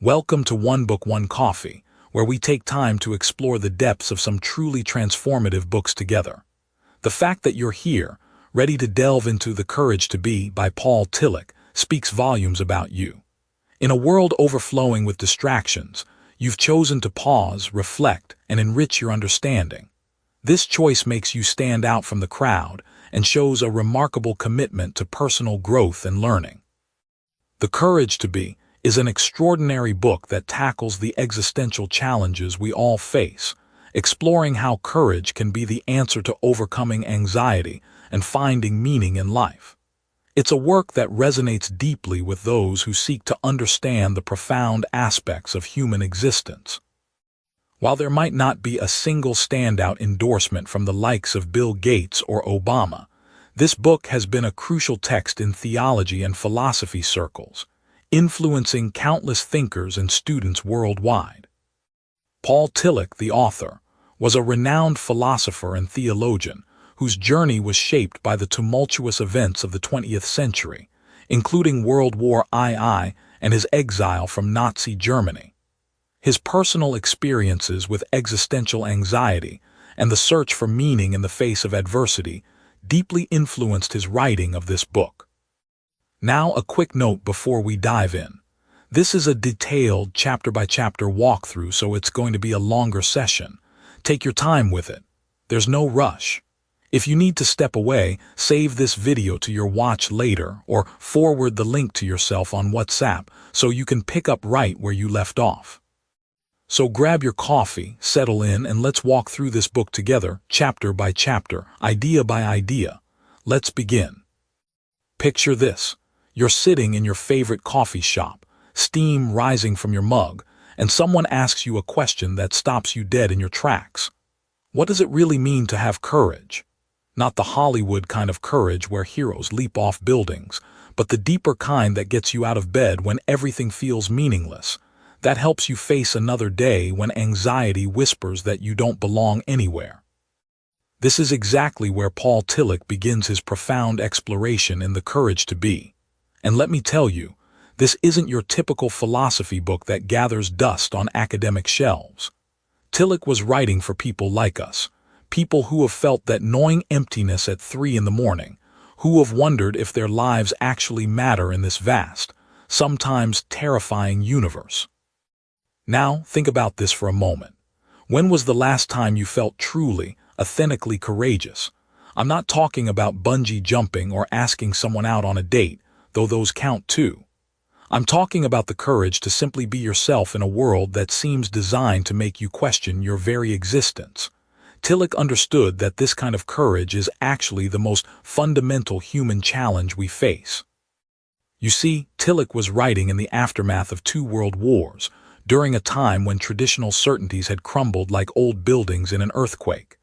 Welcome to One Book, One Coffee, where we take time to explore the depths of some truly transformative books together. The fact that you're here, ready to delve into The Courage to Be by Paul Tillich, speaks volumes about you. In a world overflowing with distractions, you've chosen to pause, reflect, and enrich your understanding. This choice makes you stand out from the crowd and shows a remarkable commitment to personal growth and learning. The Courage to Be is an extraordinary book that tackles the existential challenges we all face, exploring how courage can be the answer to overcoming anxiety and finding meaning in life. It's a work that resonates deeply with those who seek to understand the profound aspects of human existence. While there might not be a single standout endorsement from the likes of Bill Gates or Obama, this book has been a crucial text in theology and philosophy circles, influencing countless thinkers and students worldwide. Paul Tillich, the author, was a renowned philosopher and theologian whose journey was shaped by the tumultuous events of the 20th century, including World War II and his exile from Nazi Germany. His personal experiences with existential anxiety and the search for meaning in the face of adversity deeply influenced his writing of this book. Now, a quick note before we dive in. This is a detailed chapter-by-chapter walkthrough, so it's going to be a longer session. Take your time with it. There's no rush. If you need to step away, save this video to your watch later or forward the link to yourself on WhatsApp so you can pick up right where you left off. So grab your coffee, settle in, and let's walk through this book together, chapter by chapter, idea by idea. Let's begin. Picture this. You're sitting in your favorite coffee shop, steam rising from your mug, and someone asks you a question that stops you dead in your tracks. What does it really mean to have courage? Not the Hollywood kind of courage where heroes leap off buildings, but the deeper kind that gets you out of bed when everything feels meaningless, that helps you face another day when anxiety whispers that you don't belong anywhere. This is exactly where Paul Tillich begins his profound exploration in The Courage to Be. And let me tell you, this isn't your typical philosophy book that gathers dust on academic shelves. Tillich was writing for people like us, people who have felt that gnawing emptiness at 3 in the morning, who have wondered if their lives actually matter in this vast, sometimes terrifying universe. Now, think about this for a moment. When was the last time you felt truly, authentically courageous? I'm not talking about bungee jumping or asking someone out on a date, though those count too. I'm talking about the courage to simply be yourself in a world that seems designed to make you question your very existence. Tillich understood that this kind of courage is actually the most fundamental human challenge we face. You see, Tillich was writing in the aftermath of 2 world wars, during a time when traditional certainties had crumbled like old buildings in an earthquake.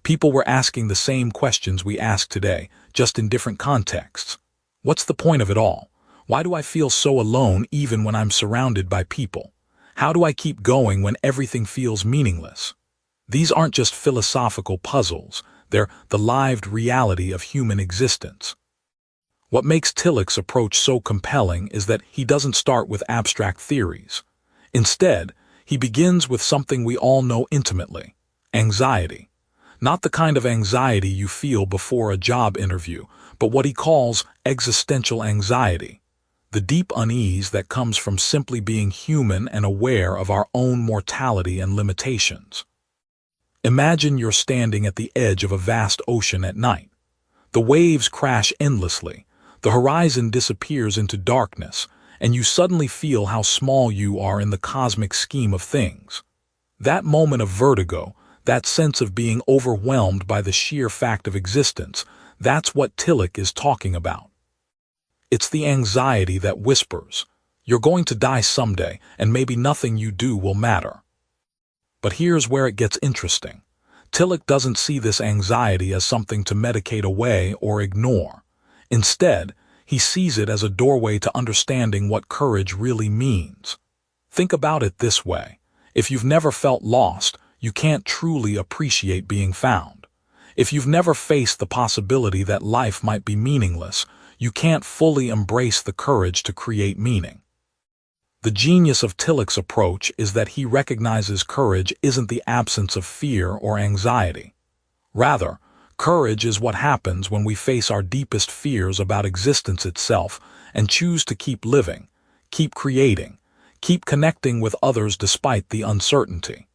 People were asking the same questions we ask today, just in different contexts. What's the point of it all? Why do I feel so alone even when I'm surrounded by people? How do I keep going when everything feels meaningless? These aren't just philosophical puzzles, they're the lived reality of human existence. What makes Tillich's approach so compelling is that he doesn't start with abstract theories. Instead, he begins with something we all know intimately: anxiety. Not the kind of anxiety you feel before a job interview, but what he calls existential anxiety, the deep unease that comes from simply being human and aware of our own mortality and limitations. Imagine you're standing at the edge of a vast ocean at night. The waves crash endlessly, the horizon disappears into darkness, and you suddenly feel how small you are in the cosmic scheme of things. That moment of vertigo, that sense of being overwhelmed by the sheer fact of existence, that's what Tillich is talking about. It's the anxiety that whispers, you're going to die someday, and maybe nothing you do will matter. But here's where it gets interesting. Tillich doesn't see this anxiety as something to medicate away or ignore. Instead, he sees it as a doorway to understanding what courage really means. Think about it this way. If you've never felt lost, you can't truly appreciate being found. If you've never faced the possibility that life might be meaningless, you can't fully embrace the courage to create meaning. The genius of Tillich's approach is that he recognizes courage isn't the absence of fear or anxiety. Rather, courage is what happens when we face our deepest fears about existence itself and choose to keep living, keep creating, keep connecting with others despite the uncertainty.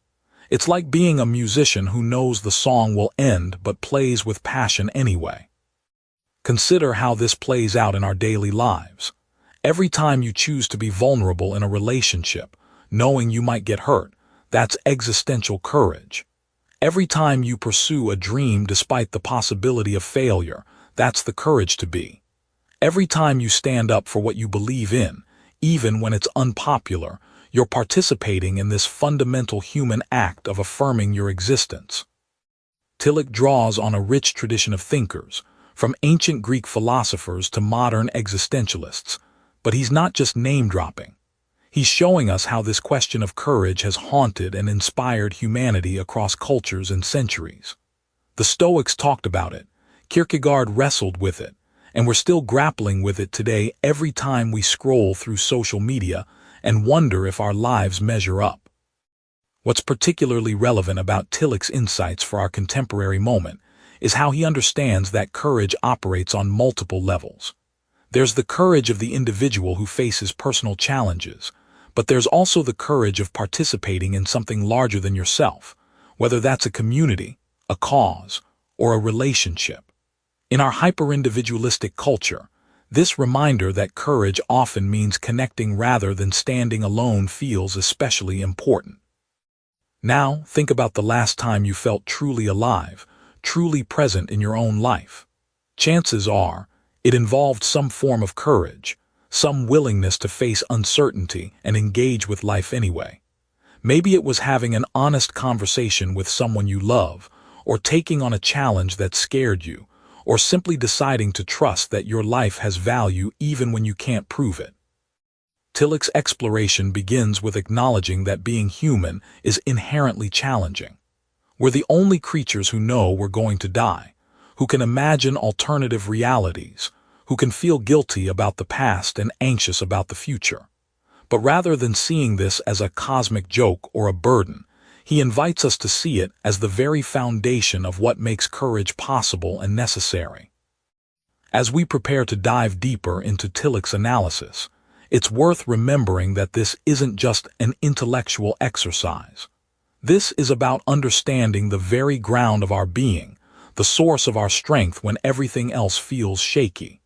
It's like being a musician who knows the song will end but plays with passion anyway. Consider how this plays out in our daily lives. Every time you choose to be vulnerable in a relationship, knowing you might get hurt, that's existential courage. Every time you pursue a dream despite the possibility of failure, that's the courage to be. Every time you stand up for what you believe in, even when it's unpopular, you're participating in this fundamental human act of affirming your existence. Tillich draws on a rich tradition of thinkers, from ancient Greek philosophers to modern existentialists, but he's not just name-dropping. He's showing us how this question of courage has haunted and inspired humanity across cultures and centuries. The Stoics talked about it, Kierkegaard wrestled with it, and we're still grappling with it today every time we scroll through social media and wonder if our lives measure up. What's particularly relevant about Tillich's insights for our contemporary moment is how he understands that courage operates on multiple levels. There's the courage of the individual who faces personal challenges, but there's also the courage of participating in something larger than yourself, whether that's a community, a cause, or a relationship. In our hyper-individualistic culture, this reminder that courage often means connecting rather than standing alone feels especially important. Now, think about the last time you felt truly alive, truly present in your own life. Chances are, it involved some form of courage, some willingness to face uncertainty and engage with life anyway. Maybe it was having an honest conversation with someone you love, or taking on a challenge that scared you, or simply deciding to trust that your life has value even when you can't prove it. Tillich's exploration begins with acknowledging that being human is inherently challenging. We're the only creatures who know we're going to die, who can imagine alternative realities, who can feel guilty about the past and anxious about the future. But rather than seeing this as a cosmic joke or a burden, he invites us to see it as the very foundation of what makes courage possible and necessary. As we prepare to dive deeper into Tillich's analysis, it's worth remembering that this isn't just an intellectual exercise. This is about understanding the very ground of our being, the source of our strength when everything else feels shaky.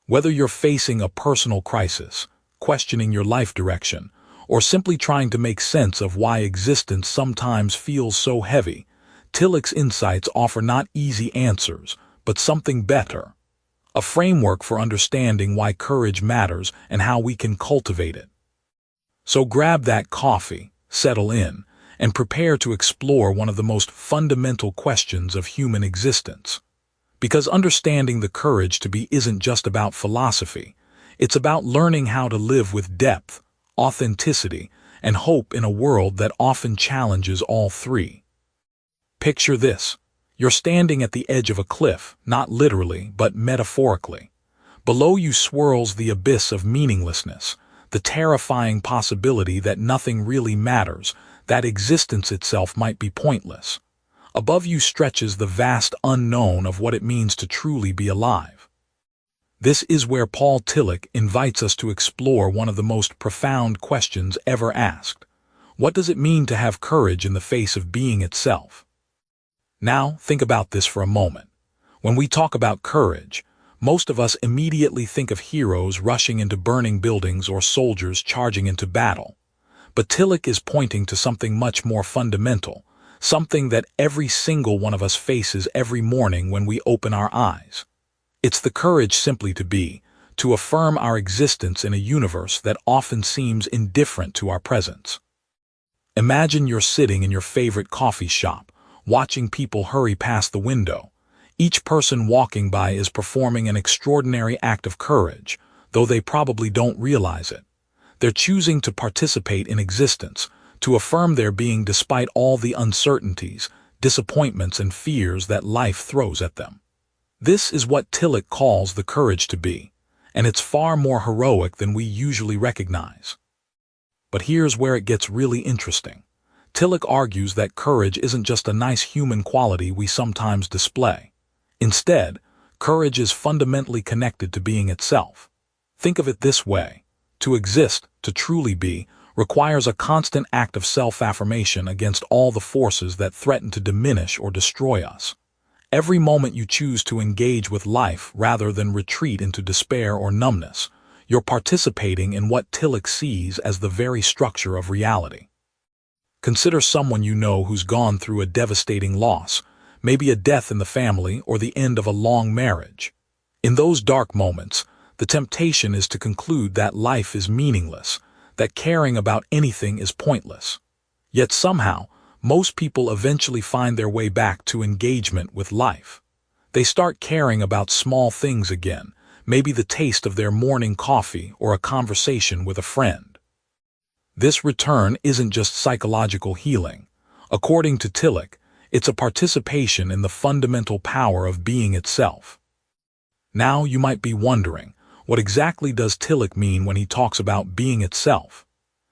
Whether you're facing a personal crisis, questioning your life direction, or simply trying to make sense of why existence sometimes feels so heavy, Tillich's insights offer not easy answers, but something better. A framework for understanding why courage matters and how we can cultivate it. So grab that coffee, settle in, and prepare to explore one of the most fundamental questions of human existence. Because understanding the courage to be isn't just about philosophy, it's about learning how to live with depth, authenticity, and hope in a world that often challenges all three. Picture this. You're standing at the edge of a cliff, not literally, but metaphorically. Below you swirls the abyss of meaninglessness, the terrifying possibility that nothing really matters, that existence itself might be pointless. Above you stretches the vast unknown of what it means to truly be alive. This is where Paul Tillich invites us to explore one of the most profound questions ever asked. What does it mean to have courage in the face of being itself? Now, think about this for a moment. When we talk about courage, most of us immediately think of heroes rushing into burning buildings or soldiers charging into battle. But Tillich is pointing to something much more fundamental, something that every single one of us faces every morning when we open our eyes. It's the courage simply to be, to affirm our existence in a universe that often seems indifferent to our presence. Imagine you're sitting in your favorite coffee shop, watching people hurry past the window. Each person walking by is performing an extraordinary act of courage, though they probably don't realize it. They're choosing to participate in existence, to affirm their being despite all the uncertainties, disappointments, and fears that life throws at them. This is what Tillich calls the courage to be, and it's far more heroic than we usually recognize. But here's where it gets really interesting. Tillich argues that courage isn't just a nice human quality we sometimes display. Instead, courage is fundamentally connected to being itself. Think of it this way. To exist, to truly be, requires a constant act of self-affirmation against all the forces that threaten to diminish or destroy us. Every moment you choose to engage with life rather than retreat into despair or numbness, you're participating in what Tillich sees as the very structure of reality. Consider someone you know who's gone through a devastating loss, maybe a death in the family or the end of a long marriage. In those dark moments, the temptation is to conclude that life is meaningless, that caring about anything is pointless. Yet somehow, most people eventually find their way back to engagement with life. They start caring about small things again, maybe the taste of their morning coffee or a conversation with a friend. This return isn't just psychological healing. According to Tillich, it's a participation in the fundamental power of being itself. Now you might be wondering, what exactly does Tillich mean when he talks about being itself?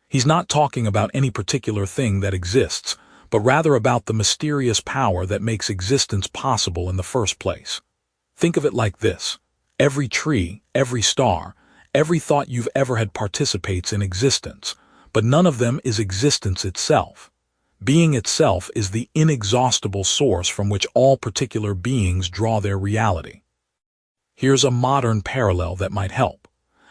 He's not talking about any particular thing that exists, but rather about the mysterious power that makes existence possible in the first place. Think of it like this. Every tree, every star, every thought you've ever had participates in existence, but none of them is existence itself. Being itself is the inexhaustible source from which all particular beings draw their reality. Here's a modern parallel that might help.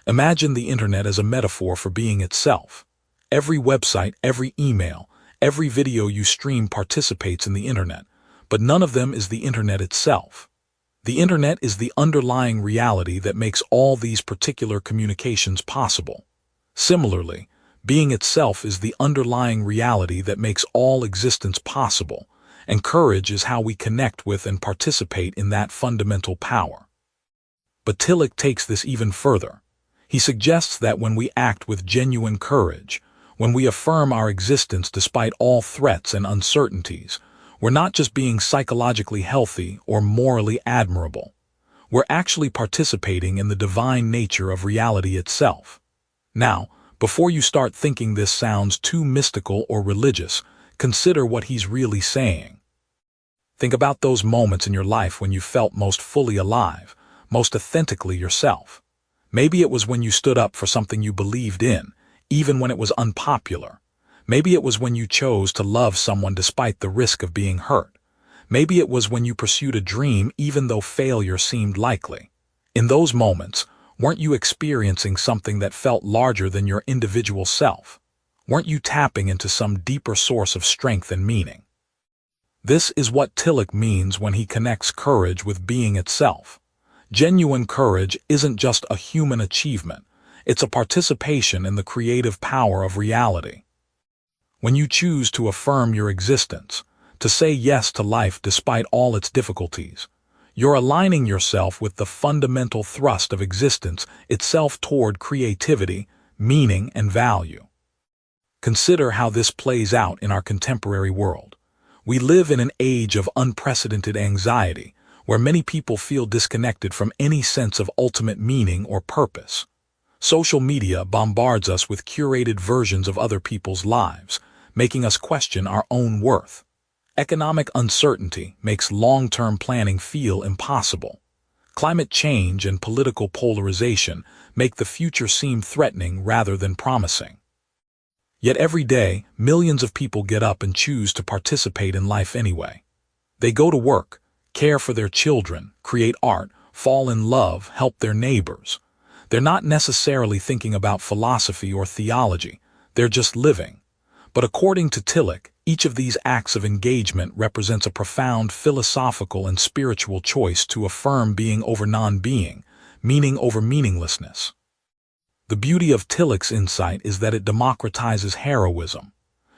Imagine the internet as a metaphor for being itself. Every website, every email, every video you stream participates in the internet, but none of them is the internet itself. The internet is the underlying reality that makes all these particular communications possible. Similarly, being itself is the underlying reality that makes all existence possible, and courage is how we connect with and participate in that fundamental power. But Tillich takes this even further. He suggests that when we act with genuine courage, when we affirm our existence despite all threats and uncertainties, we're not just being psychologically healthy or morally admirable. We're actually participating in the divine nature of reality itself. Now, before you start thinking this sounds too mystical or religious, consider what he's really saying. Think about those moments in your life when you felt most fully alive, most authentically yourself. Maybe it was when you stood up for something you believed in, even when it was unpopular. Maybe it was when you chose to love someone despite the risk of being hurt. Maybe it was when you pursued a dream even though failure seemed likely. In those moments, weren't you experiencing something that felt larger than your individual self? Weren't you tapping into some deeper source of strength and meaning? This is what Tillich means when he connects courage with being itself. Genuine courage isn't just a human achievement, it's a participation in the creative power of reality. When you choose to affirm your existence, to say yes to life despite all its difficulties, you're aligning yourself with the fundamental thrust of existence itself toward creativity, meaning, and value. Consider how this plays out in our contemporary world. We live in an age of unprecedented anxiety, where many people feel disconnected from any sense of ultimate meaning or purpose. Social media bombards us with curated versions of other people's lives, making us question our own worth. Economic uncertainty makes long-term planning feel impossible. Climate change and political polarization make the future seem threatening rather than promising. Yet every day, millions of people get up and choose to participate in life anyway. They go to work, care for their children, create art, fall in love, help their neighbors. They're not necessarily thinking about philosophy or theology, they're just living. But according to Tillich, each of these acts of engagement represents a profound philosophical and spiritual choice to affirm being over non-being, meaning over meaninglessness. The beauty of Tillich's insight is that it democratizes heroism.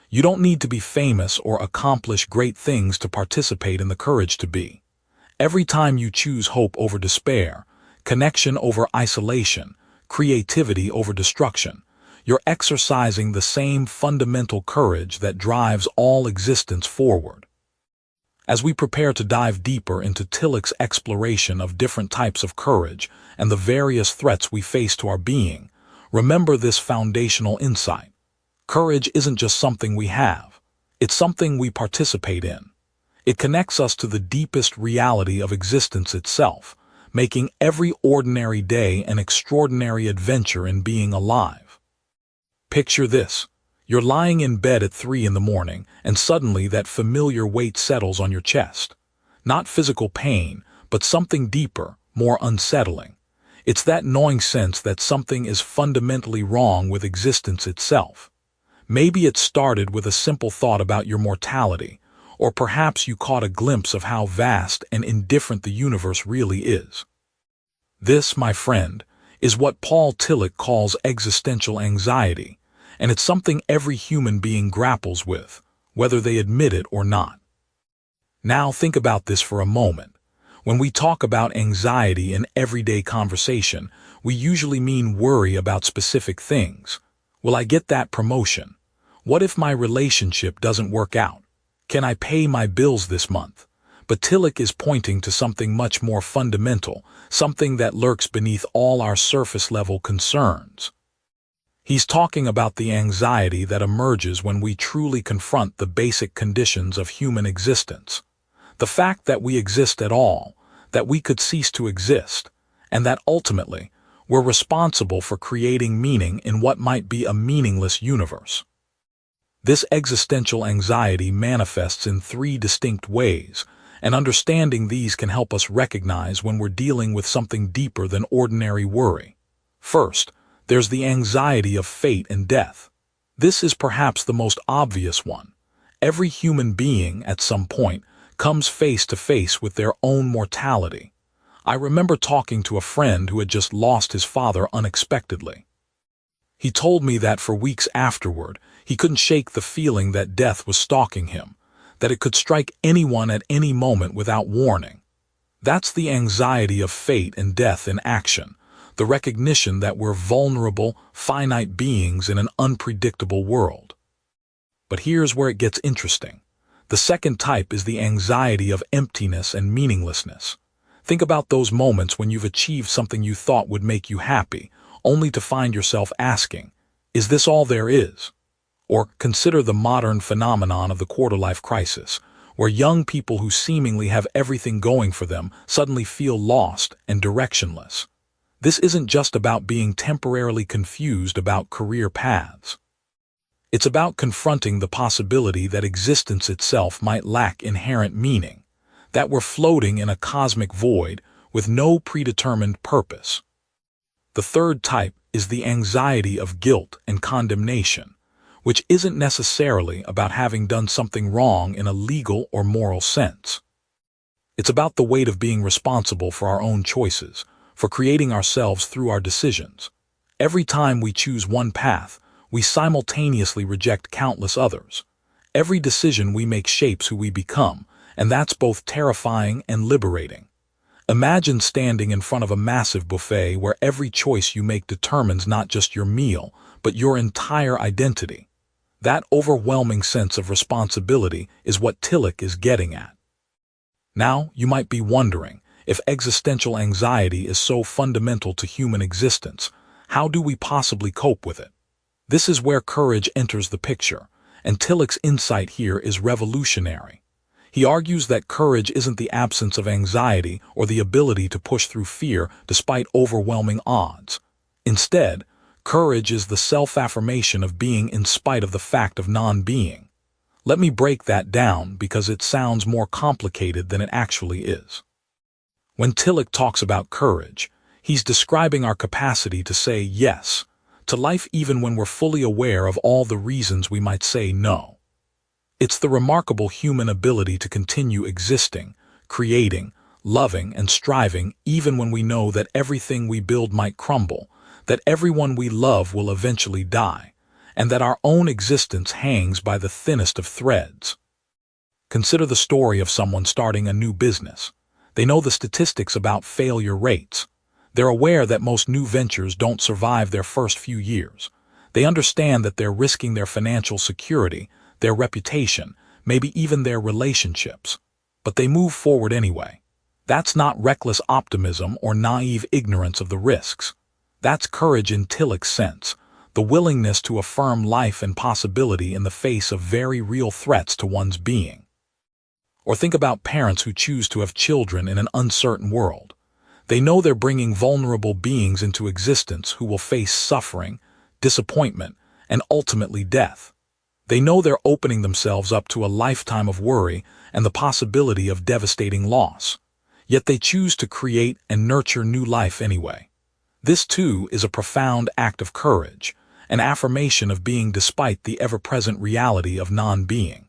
You don't need to be famous or accomplish great things to participate in the courage to be. Every time you choose hope over despair, connection over isolation, creativity over destruction, you're exercising the same fundamental courage that drives all existence forward. As we prepare to dive deeper into Tillich's exploration of different types of courage and the various threats we face to our being, remember this foundational insight. Courage isn't just something we have. It's something we participate in. It connects us to the deepest reality of existence itself, making every ordinary day an extraordinary adventure in being alive. Picture this. You're lying in bed at 3 in the morning, and suddenly that familiar weight settles on your chest. Not physical pain, but something deeper, more unsettling. It's that gnawing sense that something is fundamentally wrong with existence itself. Maybe it started with a simple thought about your mortality, or perhaps you caught a glimpse of how vast and indifferent the universe really is. This, my friend, is what Paul Tillich calls existential anxiety, and it's something every human being grapples with, whether they admit it or not. Now think about this for a moment. When we talk about anxiety in everyday conversation, we usually mean worry about specific things. Will I get that promotion? What if my relationship doesn't work out? Can I pay my bills this month? But Tillich is pointing to something much more fundamental, something that lurks beneath all our surface-level concerns. He's talking about the anxiety that emerges when we truly confront the basic conditions of human existence. The fact that we exist at all, that we could cease to exist, and that ultimately we're responsible for creating meaning in what might be a meaningless universe. This existential anxiety manifests in 3 distinct ways, and understanding these can help us recognize when we're dealing with something deeper than ordinary worry. First, there's the anxiety of fate and death. This is perhaps the most obvious one. Every human being, at some point, comes face to face with their own mortality. I remember talking to a friend who had just lost his father unexpectedly. He told me that for weeks afterward, he couldn't shake the feeling that death was stalking him, that it could strike anyone at any moment without warning. That's the anxiety of fate and death in action, the recognition that we're vulnerable, finite beings in an unpredictable world. But here's where it gets interesting. The second type is the anxiety of emptiness and meaninglessness. Think about those moments when you've achieved something you thought would make you happy, only to find yourself asking, is this all there is? Or consider the modern phenomenon of the quarter-life crisis, where young people who seemingly have everything going for them suddenly feel lost and directionless. This isn't just about being temporarily confused about career paths. It's about confronting the possibility that existence itself might lack inherent meaning, that we're floating in a cosmic void with no predetermined purpose. The third type is the anxiety of guilt and condemnation, which isn't necessarily about having done something wrong in a legal or moral sense. It's about the weight of being responsible for our own choices, for creating ourselves through our decisions. Every time we choose one path, we simultaneously reject countless others. Every decision we make shapes who we become, and that's both terrifying and liberating. Imagine standing in front of a massive buffet where every choice you make determines not just your meal, but your entire identity. That overwhelming sense of responsibility is what Tillich is getting at. Now, you might be wondering, if existential anxiety is so fundamental to human existence, how do we possibly cope with it? This is where courage enters the picture, and Tillich's insight here is revolutionary. He argues that courage isn't the absence of anxiety or the ability to push through fear despite overwhelming odds. Instead, courage is the self-affirmation of being in spite of the fact of non-being. Let me break that down because it sounds more complicated than it actually is. When Tillich talks about courage, he's describing our capacity to say yes to life even when we're fully aware of all the reasons we might say no. It's the remarkable human ability to continue existing, creating, loving, and striving even when we know that everything we build might crumble, that everyone we love will eventually die, and that our own existence hangs by the thinnest of threads. Consider the story of someone starting a new business. They know the statistics about failure rates. They're aware that most new ventures don't survive their first few years. They understand that they're risking their financial security, their reputation, maybe even their relationships. But they move forward anyway. That's not reckless optimism or naive ignorance of the risks. That's courage in Tillich's sense, the willingness to affirm life and possibility in the face of very real threats to one's being. Or think about parents who choose to have children in an uncertain world. They know they're bringing vulnerable beings into existence who will face suffering, disappointment, and ultimately death. They know they're opening themselves up to a lifetime of worry and the possibility of devastating loss. Yet they choose to create and nurture new life anyway. This, too, is a profound act of courage, an affirmation of being despite the ever-present reality of non-being.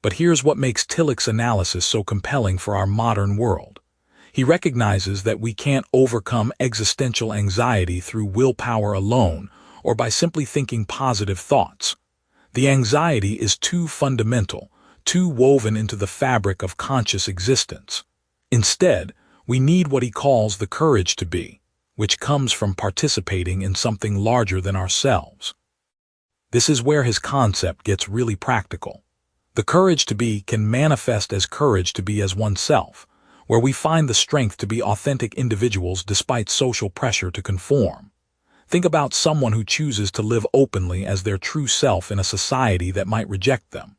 But here's what makes Tillich's analysis so compelling for our modern world. He recognizes that we can't overcome existential anxiety through willpower alone or by simply thinking positive thoughts. The anxiety is too fundamental, too woven into the fabric of conscious existence. Instead, we need what he calls the courage to be, which comes from participating in something larger than ourselves. This is where his concept gets really practical. The courage to be can manifest as courage to be as oneself, where we find the strength to be authentic individuals despite social pressure to conform. Think about someone who chooses to live openly as their true self in a society that might reject them.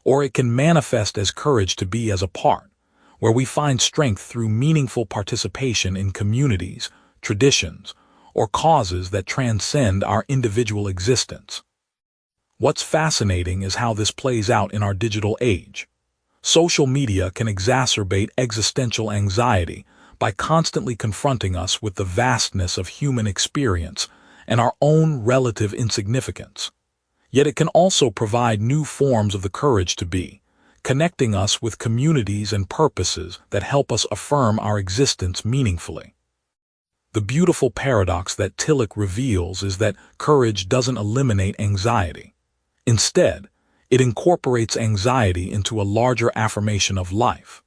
Or it can manifest as courage to be as a part, where we find strength through meaningful participation in communities, traditions, or causes that transcend our individual existence. What's fascinating is how this plays out in our digital age. Social media can exacerbate existential anxiety by constantly confronting us with the vastness of human experience and our own relative insignificance. Yet it can also provide new forms of the courage to be, connecting us with communities and purposes that help us affirm our existence meaningfully. The beautiful paradox that Tillich reveals is that courage doesn't eliminate anxiety. Instead, it incorporates anxiety into a larger affirmation of life.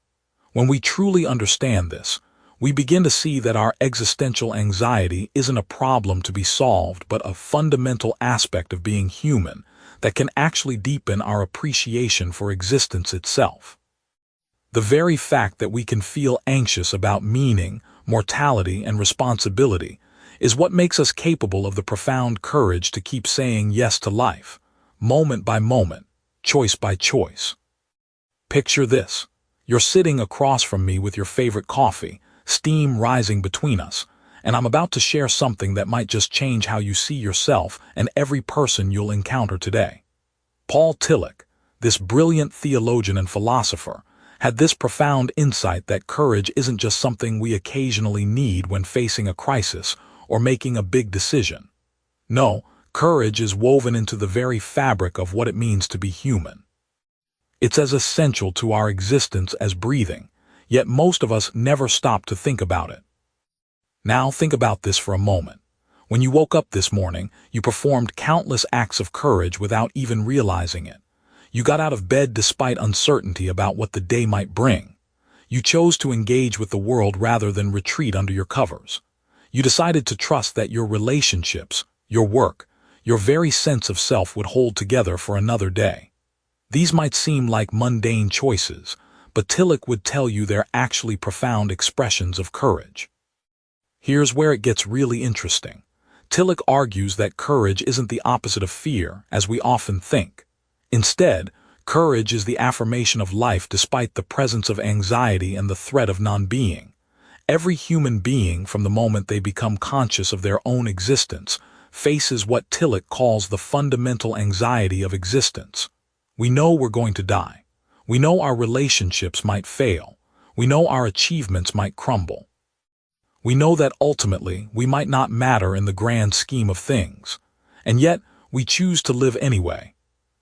When we truly understand this, we begin to see that our existential anxiety isn't a problem to be solved, but a fundamental aspect of being human that can actually deepen our appreciation for existence itself. The very fact that we can feel anxious about meaning, mortality, and responsibility is what makes us capable of the profound courage to keep saying yes to life, moment by moment, choice by choice. Picture this. You're sitting across from me with your favorite coffee, steam rising between us, and I'm about to share something that might just change how you see yourself and every person you'll encounter today. Paul Tillich, this brilliant theologian and philosopher, had this profound insight that courage isn't just something we occasionally need when facing a crisis or making a big decision. No, courage is woven into the very fabric of what it means to be human. It's as essential to our existence as breathing, yet most of us never stop to think about it. Now think about this for a moment. When you woke up this morning, you performed countless acts of courage without even realizing it. You got out of bed despite uncertainty about what the day might bring. You chose to engage with the world rather than retreat under your covers. You decided to trust that your relationships, your work, your very sense of self would hold together for another day. These might seem like mundane choices, but Tillich would tell you they're actually profound expressions of courage. Here's where it gets really interesting. Tillich argues that courage isn't the opposite of fear, as we often think. Instead, courage is the affirmation of life despite the presence of anxiety and the threat of non-being. Every human being, from the moment they become conscious of their own existence, faces what Tillich calls the fundamental anxiety of existence. We know we're going to die. We know our relationships might fail. We know our achievements might crumble. We know that ultimately we might not matter in the grand scheme of things. And yet, we choose to live anyway.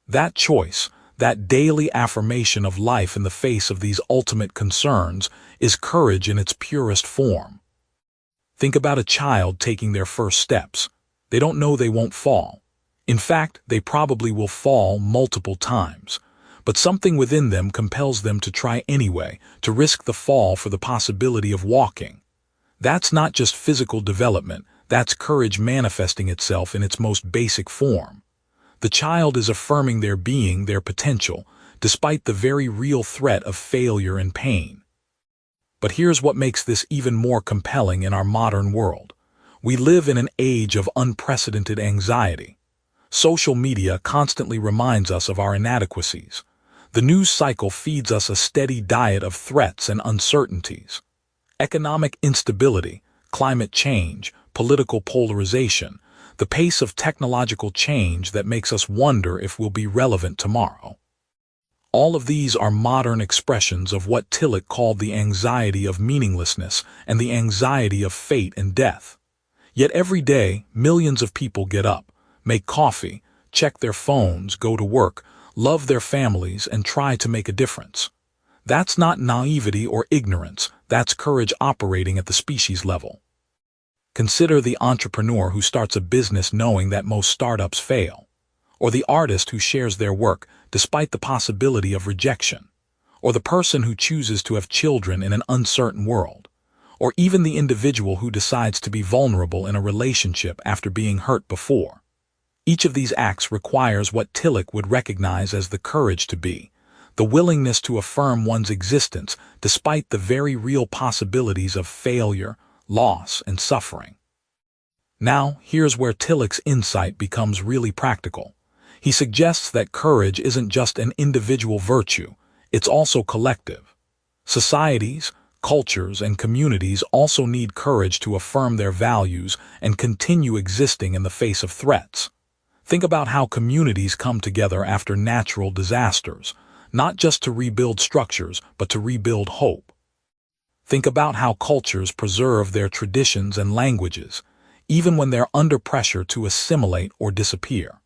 That choice, that daily affirmation of life in the face of these ultimate concerns, is courage in its purest form. Think about a child taking their first steps. They don't know they won't fall. In fact, they probably will fall multiple times. But something within them compels them to try anyway, to risk the fall for the possibility of walking. That's not just physical development, that's courage manifesting itself in its most basic form. The child is affirming their being, their potential, despite the very real threat of failure and pain. But here's what makes this even more compelling in our modern world. We live in an age of unprecedented anxiety. Social media constantly reminds us of our inadequacies. The news cycle feeds us a steady diet of threats and uncertainties. Economic instability, climate change, political polarization, the pace of technological change that makes us wonder if we'll be relevant tomorrow. All of these are modern expressions of what Tillich called the anxiety of meaninglessness and the anxiety of fate and death. Yet every day, millions of people get up, make coffee, check their phones, go to work, love their families, and try to make a difference. That's not naivety or ignorance, that's courage operating at the species level. Consider the entrepreneur who starts a business knowing that most startups fail, or the artist who shares their work despite the possibility of rejection, or the person who chooses to have children in an uncertain world, or even the individual who decides to be vulnerable in a relationship after being hurt before. Each of these acts requires what Tillich would recognize as the courage to be, the willingness to affirm one's existence despite the very real possibilities of failure, loss, and suffering. Now, here's where Tillich's insight becomes really practical. He suggests that courage isn't just an individual virtue, it's also collective. Societies, cultures, and communities also need courage to affirm their values and continue existing in the face of threats. Think about how communities come together after natural disasters, not just to rebuild structures, but to rebuild hope. Think about how cultures preserve their traditions and languages, even when they're under pressure to assimilate or disappear.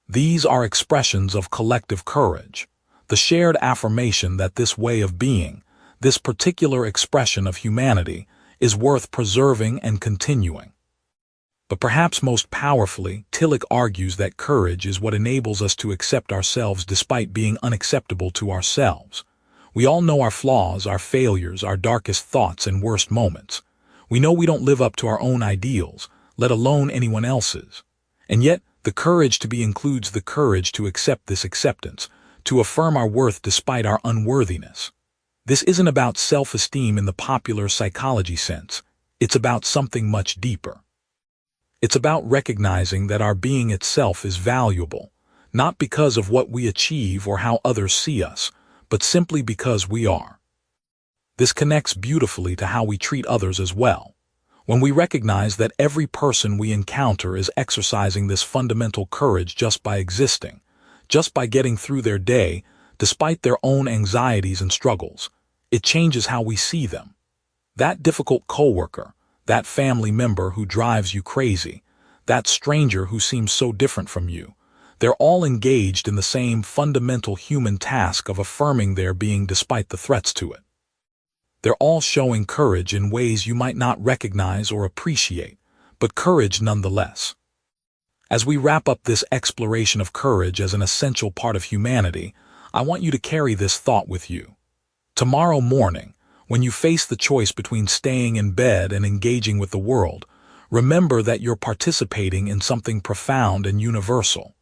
These are expressions of collective courage, the shared affirmation that this way of being, this particular expression of humanity, is worth preserving and continuing. But perhaps most powerfully, Tillich argues that courage is what enables us to accept ourselves despite being unacceptable to ourselves. We all know our flaws, our failures, our darkest thoughts and worst moments. We know we don't live up to our own ideals, let alone anyone else's. And yet, the courage to be includes the courage to accept this acceptance, to affirm our worth despite our unworthiness. This isn't about self-esteem in the popular psychology sense. It's about something much deeper. It's about recognizing that our being itself is valuable, not because of what we achieve or how others see us, but simply because we are. This connects beautifully to how we treat others as well. When we recognize that every person we encounter is exercising this fundamental courage just by existing, just by getting through their day, despite their own anxieties and struggles, it changes how we see them. That difficult coworker, that family member who drives you crazy, that stranger who seems so different from you, they're all engaged in the same fundamental human task of affirming their being despite the threats to it. They're all showing courage in ways you might not recognize or appreciate, but courage nonetheless. As we wrap up this exploration of courage as an essential part of humanity, I want you to carry this thought with you. Tomorrow morning, when you face the choice between staying in bed and engaging with the world, remember that you're participating in something profound and universal.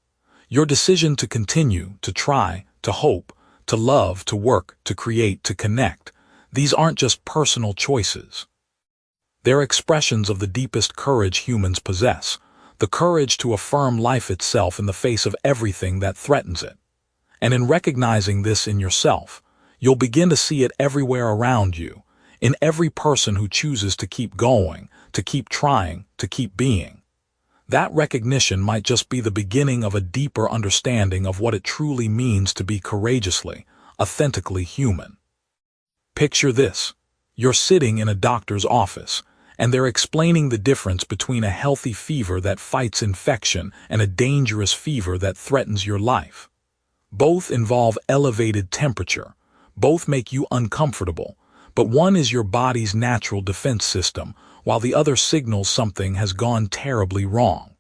Your decision to continue, to try, to hope, to love, to work, to create, to connect, these aren't just personal choices. They're expressions of the deepest courage humans possess, the courage to affirm life itself in the face of everything that threatens it. And in recognizing this in yourself, you'll begin to see it everywhere around you, in every person who chooses to keep going, to keep trying, to keep being. That recognition might just be the beginning of a deeper understanding of what it truly means to be courageously, authentically human. Picture this. You're sitting in a doctor's office, and they're explaining the difference between a healthy fever that fights infection and a dangerous fever that threatens your life. Both involve elevated temperature. Both make you uncomfortable, but one is your body's natural defense system, while the other signals something has gone terribly wrong.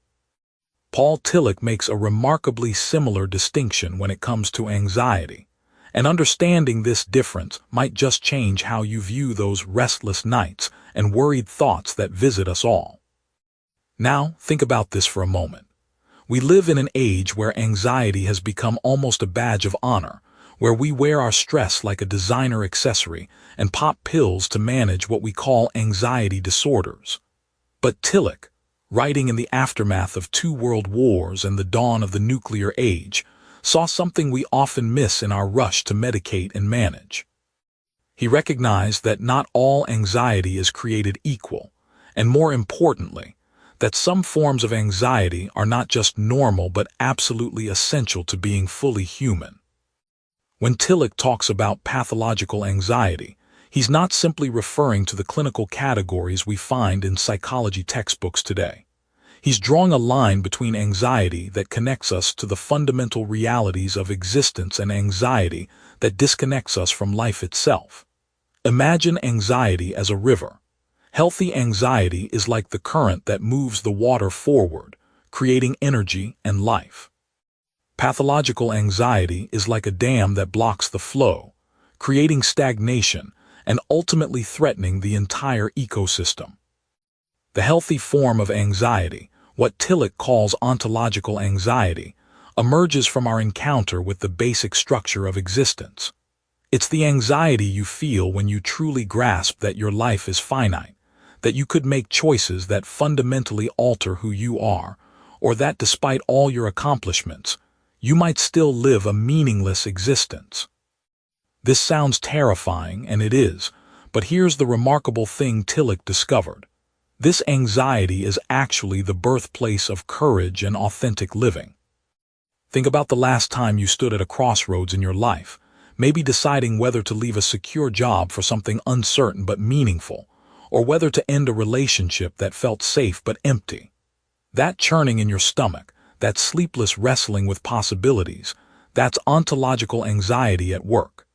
Paul Tillich makes a remarkably similar distinction when it comes to anxiety, and understanding this difference might just change how you view those restless nights and worried thoughts that visit us all. Now, think about this for a moment. We live in an age where anxiety has become almost a badge of honor, where we wear our stress like a designer accessory and pop pills to manage what we call anxiety disorders. But Tillich, writing in the aftermath of 2 world wars and the dawn of the nuclear age, saw something we often miss in our rush to medicate and manage. He recognized that not all anxiety is created equal, and more importantly, that some forms of anxiety are not just normal but absolutely essential to being fully human. When Tillich talks about pathological anxiety, he's not simply referring to the clinical categories we find in psychology textbooks today. He's drawing a line between anxiety that connects us to the fundamental realities of existence and anxiety that disconnects us from life itself. Imagine anxiety as a river. Healthy anxiety is like the current that moves the water forward, creating energy and life. Pathological anxiety is like a dam that blocks the flow, creating stagnation and ultimately threatening the entire ecosystem. The healthy form of anxiety, what Tillich calls ontological anxiety, emerges from our encounter with the basic structure of existence. It's the anxiety you feel when you truly grasp that your life is finite, that you could make choices that fundamentally alter who you are, or that despite all your accomplishments, you might still live a meaningless existence. This sounds terrifying, and it is, but here's the remarkable thing Tillich discovered. This anxiety is actually the birthplace of courage and authentic living. Think about the last time you stood at a crossroads in your life, maybe deciding whether to leave a secure job for something uncertain but meaningful, or whether to end a relationship that felt safe but empty. That churning in your stomach, that sleepless wrestling with possibilities, that's ontological anxiety at work.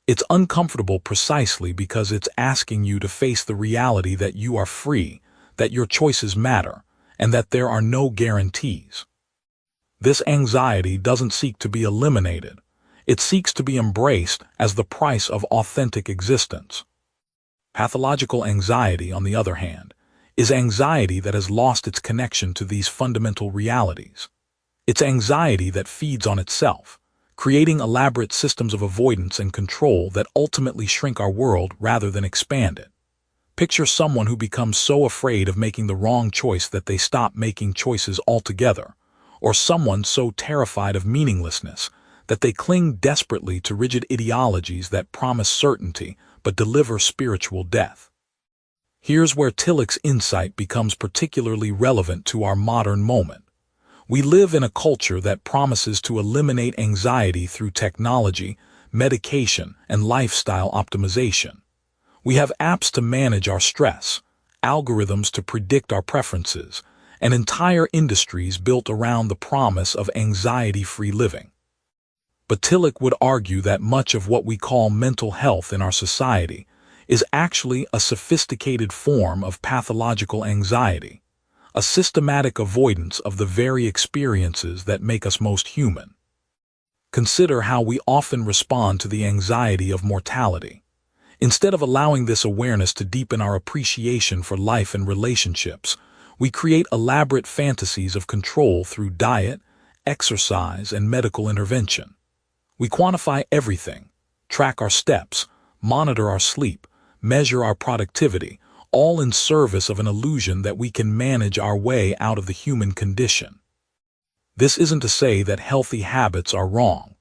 It's uncomfortable precisely because it's asking you to face the reality that you are free, that your choices matter, and that there are no guarantees. This anxiety doesn't seek to be eliminated. It seeks to be embraced as the price of authentic existence. Pathological anxiety, on the other hand, is anxiety that has lost its connection to these fundamental realities. It's anxiety that feeds on itself, creating elaborate systems of avoidance and control that ultimately shrink our world rather than expand it. Picture someone who becomes so afraid of making the wrong choice that they stop making choices altogether, or someone so terrified of meaninglessness that they cling desperately to rigid ideologies that promise certainty but deliver spiritual death. Here's where Tillich's insight becomes particularly relevant to our modern moment. We live in a culture that promises to eliminate anxiety through technology, medication, and lifestyle optimization. We have apps to manage our stress, algorithms to predict our preferences, and entire industries built around the promise of anxiety-free living. But Tillich would argue that much of what we call mental health in our society is actually a sophisticated form of pathological anxiety, a systematic avoidance of the very experiences that make us most human. Consider how we often respond to the anxiety of mortality. Instead of allowing this awareness to deepen our appreciation for life and relationships, we create elaborate fantasies of control through diet, exercise, and medical intervention. We quantify everything, track our steps, monitor our sleep, measure our productivity, all in service of an illusion that we can manage our way out of the human condition. This isn't to say that healthy habits are wrong,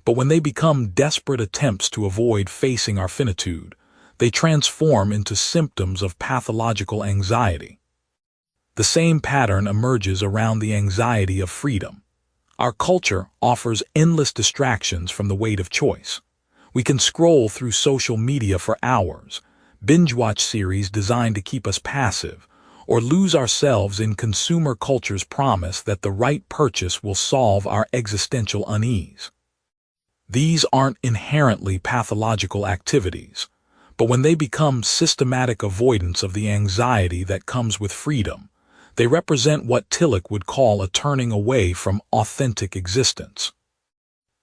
but when they become desperate attempts to avoid facing our finitude, they transform into symptoms of pathological anxiety. The same pattern emerges around the anxiety of freedom. Our culture offers endless distractions from the weight of choice. We can scroll through social media for hours, binge-watch series designed to keep us passive, or lose ourselves in consumer culture's promise that the right purchase will solve our existential unease. These aren't inherently pathological activities, but when they become systematic avoidance of the anxiety that comes with freedom, they represent what Tillich would call a turning away from authentic existence.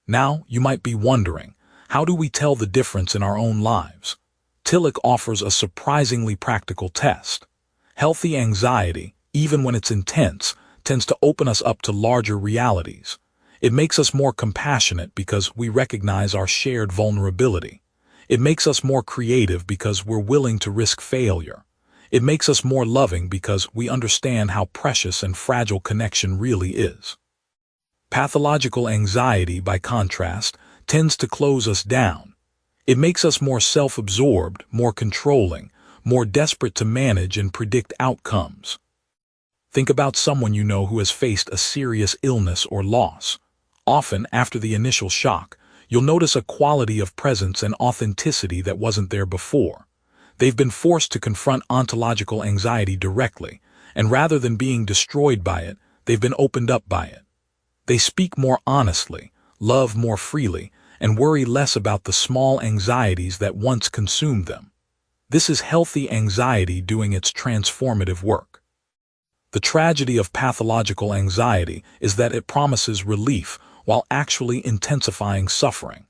Now, you might be wondering, how do we tell the difference in our own lives? Tillich offers a surprisingly practical test. Healthy anxiety, even when it's intense, tends to open us up to larger realities. It makes us more compassionate because we recognize our shared vulnerability. It makes us more creative because we're willing to risk failure. It makes us more loving because we understand how precious and fragile connection really is. Pathological anxiety, by contrast, tends to close us down. It makes us more self-absorbed, more controlling, more desperate to manage and predict outcomes. Think about someone you know who has faced a serious illness or loss. Often, after the initial shock, you'll notice a quality of presence and authenticity that wasn't there before. They've been forced to confront ontological anxiety directly, and rather than being destroyed by it, they've been opened up by it. They speak more honestly, love more freely, and worry less about the small anxieties that once consumed them. This is healthy anxiety doing its transformative work. The tragedy of pathological anxiety is that it promises relief while actually intensifying suffering.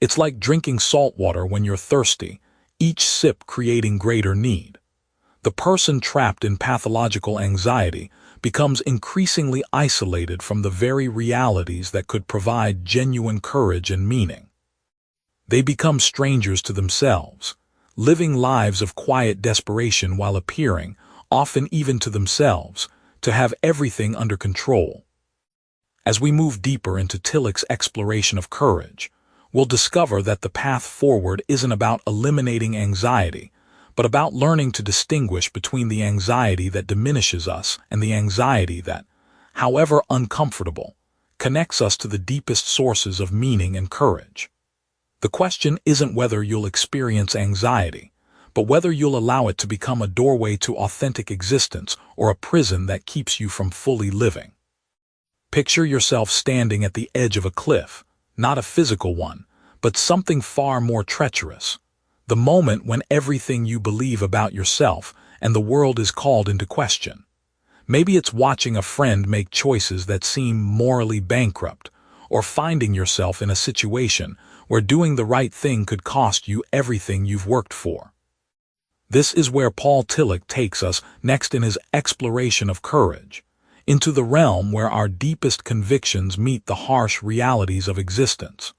It's like drinking salt water when you're thirsty, each sip creating greater need. The person trapped in pathological anxiety becomes increasingly isolated from the very realities that could provide genuine courage and meaning. They become strangers to themselves, living lives of quiet desperation while appearing, often even to themselves, to have everything under control. As we move deeper into Tillich's exploration of courage, we'll discover that the path forward isn't about eliminating anxiety, but about learning to distinguish between the anxiety that diminishes us and the anxiety that, however uncomfortable, connects us to the deepest sources of meaning and courage. The question isn't whether you'll experience anxiety, but whether you'll allow it to become a doorway to authentic existence or a prison that keeps you from fully living. Picture yourself standing at the edge of a cliff, not a physical one, but something far more treacherous. The moment when everything you believe about yourself and the world is called into question. Maybe it's watching a friend make choices that seem morally bankrupt, or finding yourself in a situation where doing the right thing could cost you everything you've worked for. This is where Paul Tillich takes us next in his exploration of courage, into the realm where our deepest convictions meet the harsh realities of existence.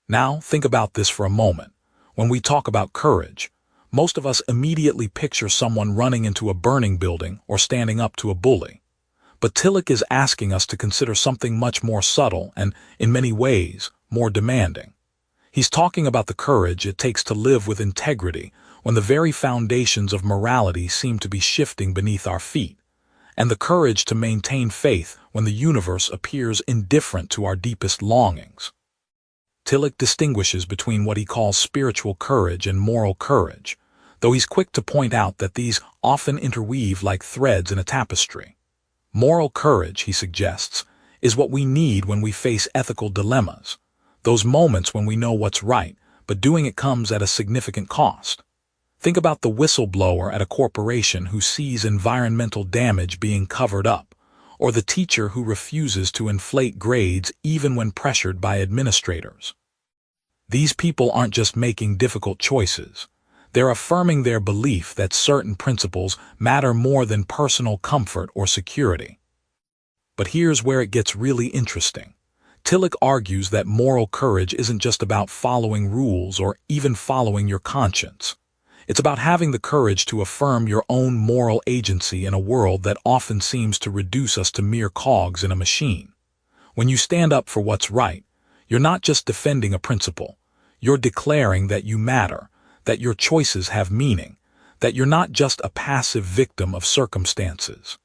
Now, think about this for a moment. When we talk about courage, most of us immediately picture someone running into a burning building or standing up to a bully. But Tillich is asking us to consider something much more subtle and, in many ways, more demanding. He's talking about the courage it takes to live with integrity when the very foundations of morality seem to be shifting beneath our feet, and the courage to maintain faith when the universe appears indifferent to our deepest longings. Tillich distinguishes between what he calls spiritual courage and moral courage, though he's quick to point out that these often interweave like threads in a tapestry. Moral courage, he suggests, is what we need when we face ethical dilemmas, those moments when we know what's right, but doing it comes at a significant cost. Think about the whistleblower at a corporation who sees environmental damage being covered up, or the teacher who refuses to inflate grades even when pressured by administrators. These people aren't just making difficult choices. They're affirming their belief that certain principles matter more than personal comfort or security. But here's where it gets really interesting. Tillich argues that moral courage isn't just about following rules or even following your conscience. It's about having the courage to affirm your own moral agency in a world that often seems to reduce us to mere cogs in a machine. When you stand up for what's right, you're not just defending a principle. You're declaring that you matter, that your choices have meaning, that you're not just a passive victim of circumstances.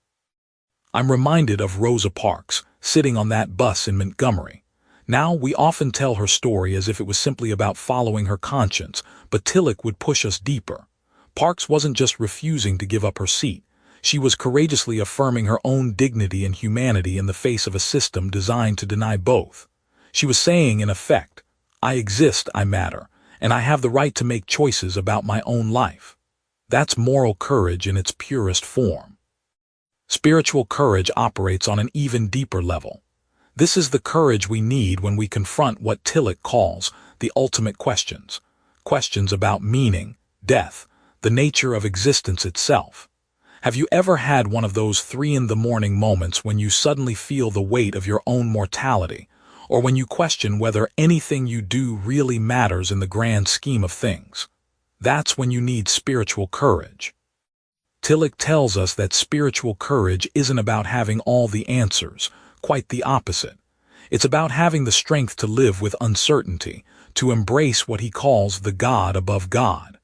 I'm reminded of Rosa Parks, sitting on that bus in Montgomery. Now, we often tell her story as if it was simply about following her conscience, but Tillich would push us deeper. Parks wasn't just refusing to give up her seat. She was courageously affirming her own dignity and humanity in the face of a system designed to deny both. She was saying, in effect, I exist, I matter, and I have the right to make choices about my own life. That's moral courage in its purest form. Spiritual courage operates on an even deeper level. This is the courage we need when we confront what Tillich calls the ultimate questions. Questions about meaning, death, the nature of existence itself. Have you ever had one of those 3 in the morning moments when you suddenly feel the weight of your own mortality, or when you question whether anything you do really matters in the grand scheme of things? That's when you need spiritual courage. Tillich tells us that spiritual courage isn't about having all the answers, quite the opposite. It's about having the strength to live with uncertainty, to embrace what he calls the God above God.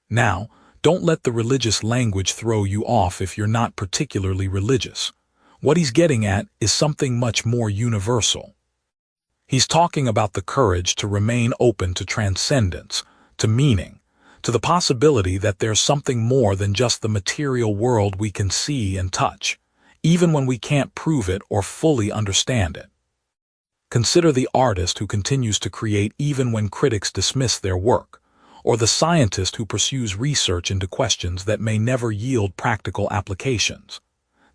Now, don't let the religious language throw you off if you're not particularly religious. What he's getting at is something much more universal. He's talking about the courage to remain open to transcendence, to meaning, to the possibility that there's something more than just the material world we can see and touch, even when we can't prove it or fully understand it. Consider the artist who continues to create even when critics dismiss their work, or the scientist who pursues research into questions that may never yield practical applications.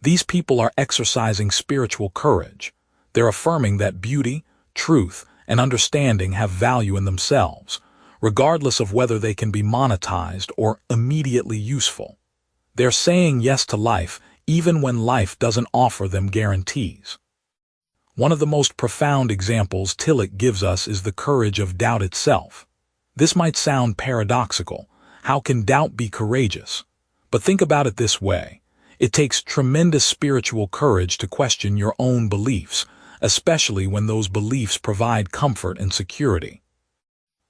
These people are exercising spiritual courage. They're affirming that beauty, truth, and understanding have value in themselves, regardless of whether they can be monetized or immediately useful. They're saying yes to life even when life doesn't offer them guarantees. One of the most profound examples Tillich gives us is the courage of doubt itself. This might sound paradoxical. How can doubt be courageous? But think about it this way. It takes tremendous spiritual courage to question your own beliefs, especially when those beliefs provide comfort and security.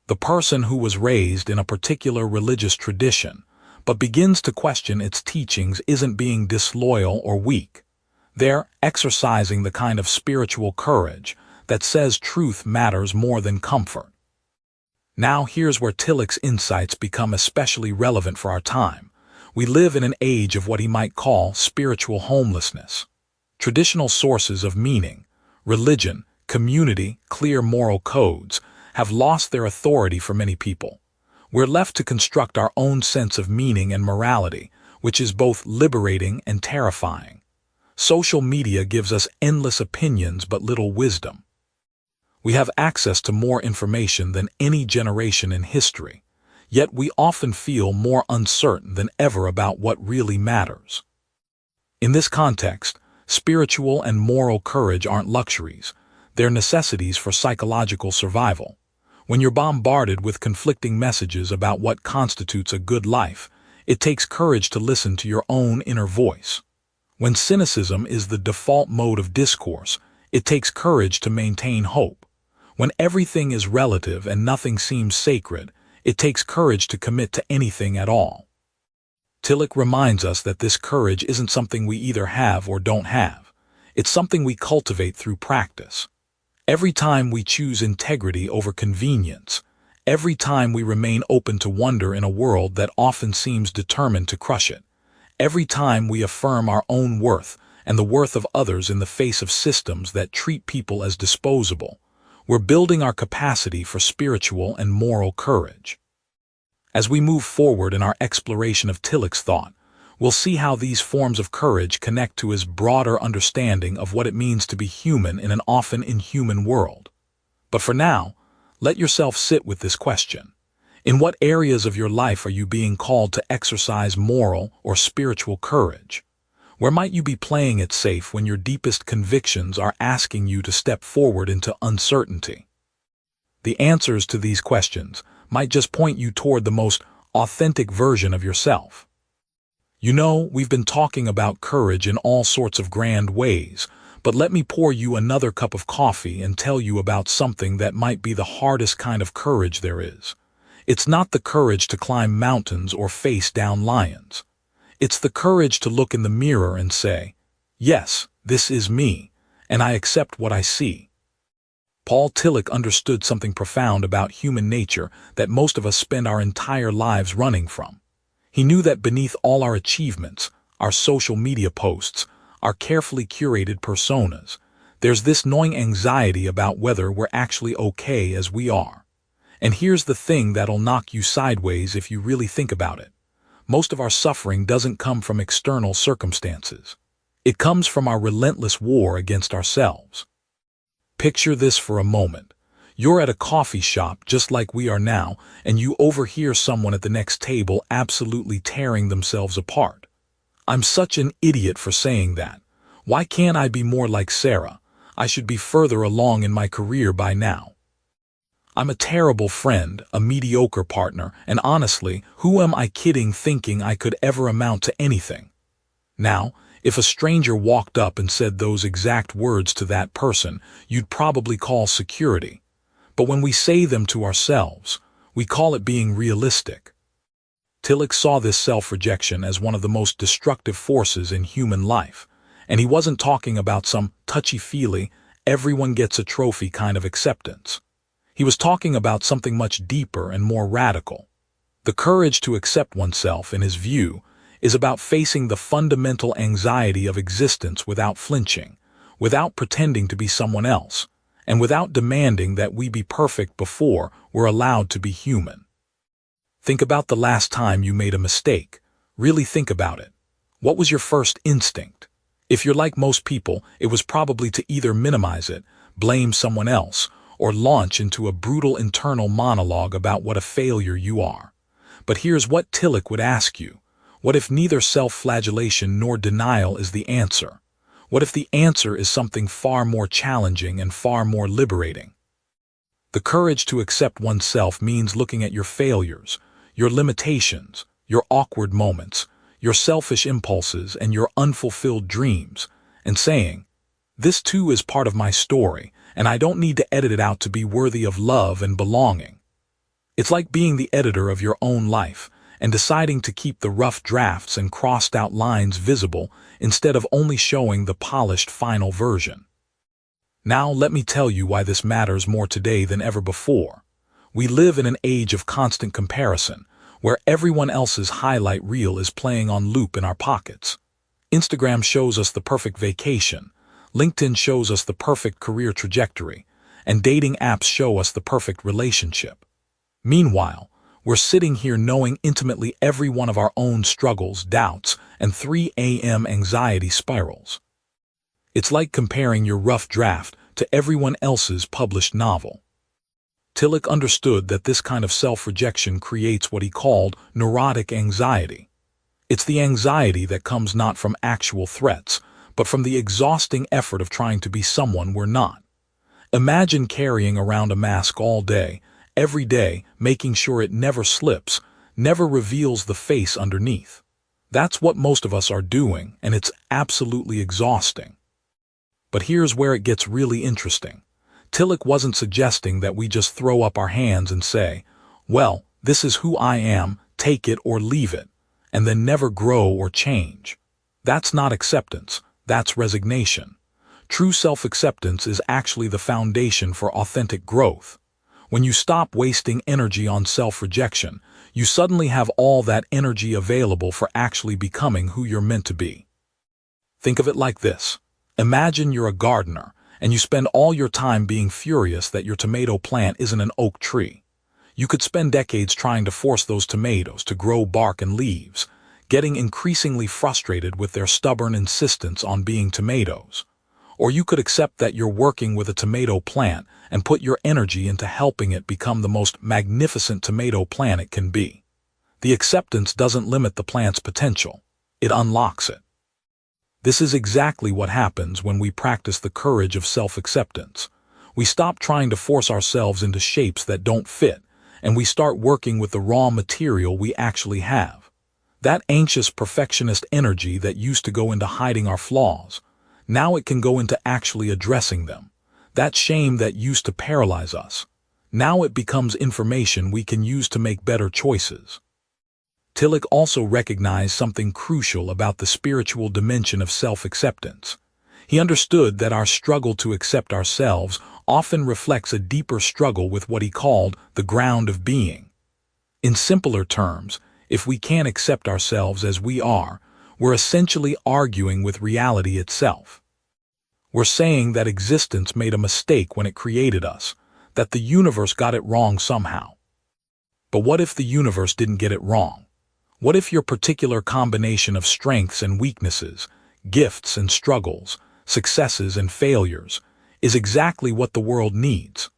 The person who was raised in a particular religious tradition, but begins to question its teachings, isn't being disloyal or weak. They're exercising the kind of spiritual courage that says truth matters more than comfort. Now here's where Tillich's insights become especially relevant for our time. We live in an age of what he might call spiritual homelessness. Traditional sources of meaning, religion, community, clear moral codes, have lost their authority for many people. We're left to construct our own sense of meaning and morality, which is both liberating and terrifying. Social media gives us endless opinions but little wisdom. We have access to more information than any generation in history, yet we often feel more uncertain than ever about what really matters. In this context, spiritual and moral courage aren't luxuries, they're necessities for psychological survival. When you're bombarded with conflicting messages about what constitutes a good life, it takes courage to listen to your own inner voice. When cynicism is the default mode of discourse, it takes courage to maintain hope. When everything is relative and nothing seems sacred, it takes courage to commit to anything at all. Tillich reminds us that this courage isn't something we either have or don't have. It's something we cultivate through practice. Every time we choose integrity over convenience, every time we remain open to wonder in a world that often seems determined to crush it, every time we affirm our own worth and the worth of others in the face of systems that treat people as disposable, we're building our capacity for spiritual and moral courage. As we move forward in our exploration of Tillich's thought, we'll see how these forms of courage connect to his broader understanding of what it means to be human in an often inhuman world. But for now, let yourself sit with this question. In what areas of your life are you being called to exercise moral or spiritual courage? Where might you be playing it safe when your deepest convictions are asking you to step forward into uncertainty? The answers to these questions might just point you toward the most authentic version of yourself. You know, we've been talking about courage in all sorts of grand ways, but let me pour you another cup of coffee and tell you about something that might be the hardest kind of courage there is. It's not the courage to climb mountains or face down lions. It's the courage to look in the mirror and say, "Yes, this is me, and I accept what I see." Paul Tillich understood something profound about human nature that most of us spend our entire lives running from. He knew that beneath all our achievements, our social media posts, our carefully curated personas, there's this gnawing anxiety about whether we're actually okay as we are. And here's the thing that'll knock you sideways if you really think about it. Most of our suffering doesn't come from external circumstances. It comes from our relentless war against ourselves. Picture this for a moment. You're at a coffee shop just like we are now, and you overhear someone at the next table absolutely tearing themselves apart. "I'm such an idiot for saying that. Why can't I be more like Sarah? I should be further along in my career by now." I'm a terrible friend, a mediocre partner, and honestly, who am I kidding thinking I could ever amount to anything? Now, if a stranger walked up and said those exact words to that person, you'd probably call security. But when we say them to ourselves, we call it being realistic. Tillich saw this self-rejection as one of the most destructive forces in human life, and he wasn't talking about some touchy-feely, everyone gets a trophy kind of acceptance. He was talking about something much deeper and more radical. The courage to accept oneself, in his view, is about facing the fundamental anxiety of existence without flinching, without pretending to be someone else, and without demanding that we be perfect before we're allowed to be human. Think about the last time you made a mistake. Really think about it. What was your first instinct? If you're like most people, it was probably to either minimize it, blame someone else, or launch into a brutal internal monologue about what a failure you are. But here's what Tillich would ask you. What if neither self-flagellation nor denial is the answer? What if the answer is something far more challenging and far more liberating? The courage to accept oneself means looking at your failures, your limitations, your awkward moments, your selfish impulses, and your unfulfilled dreams, and saying, "This too is part of my story, and I don't need to edit it out to be worthy of love and belonging." It's like being the editor of your own life and deciding to keep the rough drafts and crossed-out lines visible instead of only showing the polished final version. Now let me tell you why this matters more today than ever before. We live in an age of constant comparison, where everyone else's highlight reel is playing on loop in our pockets. Instagram shows us the perfect vacation, LinkedIn shows us the perfect career trajectory, and dating apps show us the perfect relationship. Meanwhile, we're sitting here knowing intimately every one of our own struggles, doubts, and 3 a.m. anxiety spirals. It's like comparing your rough draft to everyone else's published novel. Tillich understood that this kind of self-rejection creates what he called neurotic anxiety. It's the anxiety that comes not from actual threats, but from the exhausting effort of trying to be someone we're not. Imagine carrying around a mask all day, every day, making sure it never slips, never reveals the face underneath. That's what most of us are doing, and it's absolutely exhausting. But here's where it gets really interesting. Tillich wasn't suggesting that we just throw up our hands and say, "Well, this is who I am, take it or leave it," and then never grow or change. That's not acceptance, that's resignation. True self-acceptance is actually the foundation for authentic growth. When you stop wasting energy on self-rejection, you suddenly have all that energy available for actually becoming who you're meant to be. Think of it like this. Imagine you're a gardener, and you spend all your time being furious that your tomato plant isn't an oak tree. You could spend decades trying to force those tomatoes to grow bark and leaves, getting increasingly frustrated with their stubborn insistence on being tomatoes. Or you could accept that you're working with a tomato plant and put your energy into helping it become the most magnificent tomato plant it can be. The acceptance doesn't limit the plant's potential, it unlocks it. This is exactly what happens when we practice the courage of self-acceptance. We stop trying to force ourselves into shapes that don't fit, and we start working with the raw material we actually have. That anxious perfectionist energy that used to go into hiding our flaws, now it can go into actually addressing them. That shame that used to paralyze us, now it becomes information we can use to make better choices. Tillich also recognized something crucial about the spiritual dimension of self-acceptance. He understood that our struggle to accept ourselves often reflects a deeper struggle with what he called the ground of being. In simpler terms, if we can't accept ourselves as we are, we're essentially arguing with reality itself. We're saying that existence made a mistake when it created us, that the universe got it wrong somehow. But what if the universe didn't get it wrong? What if your particular combination of strengths and weaknesses, gifts and struggles, successes and failures, is exactly what the world needs?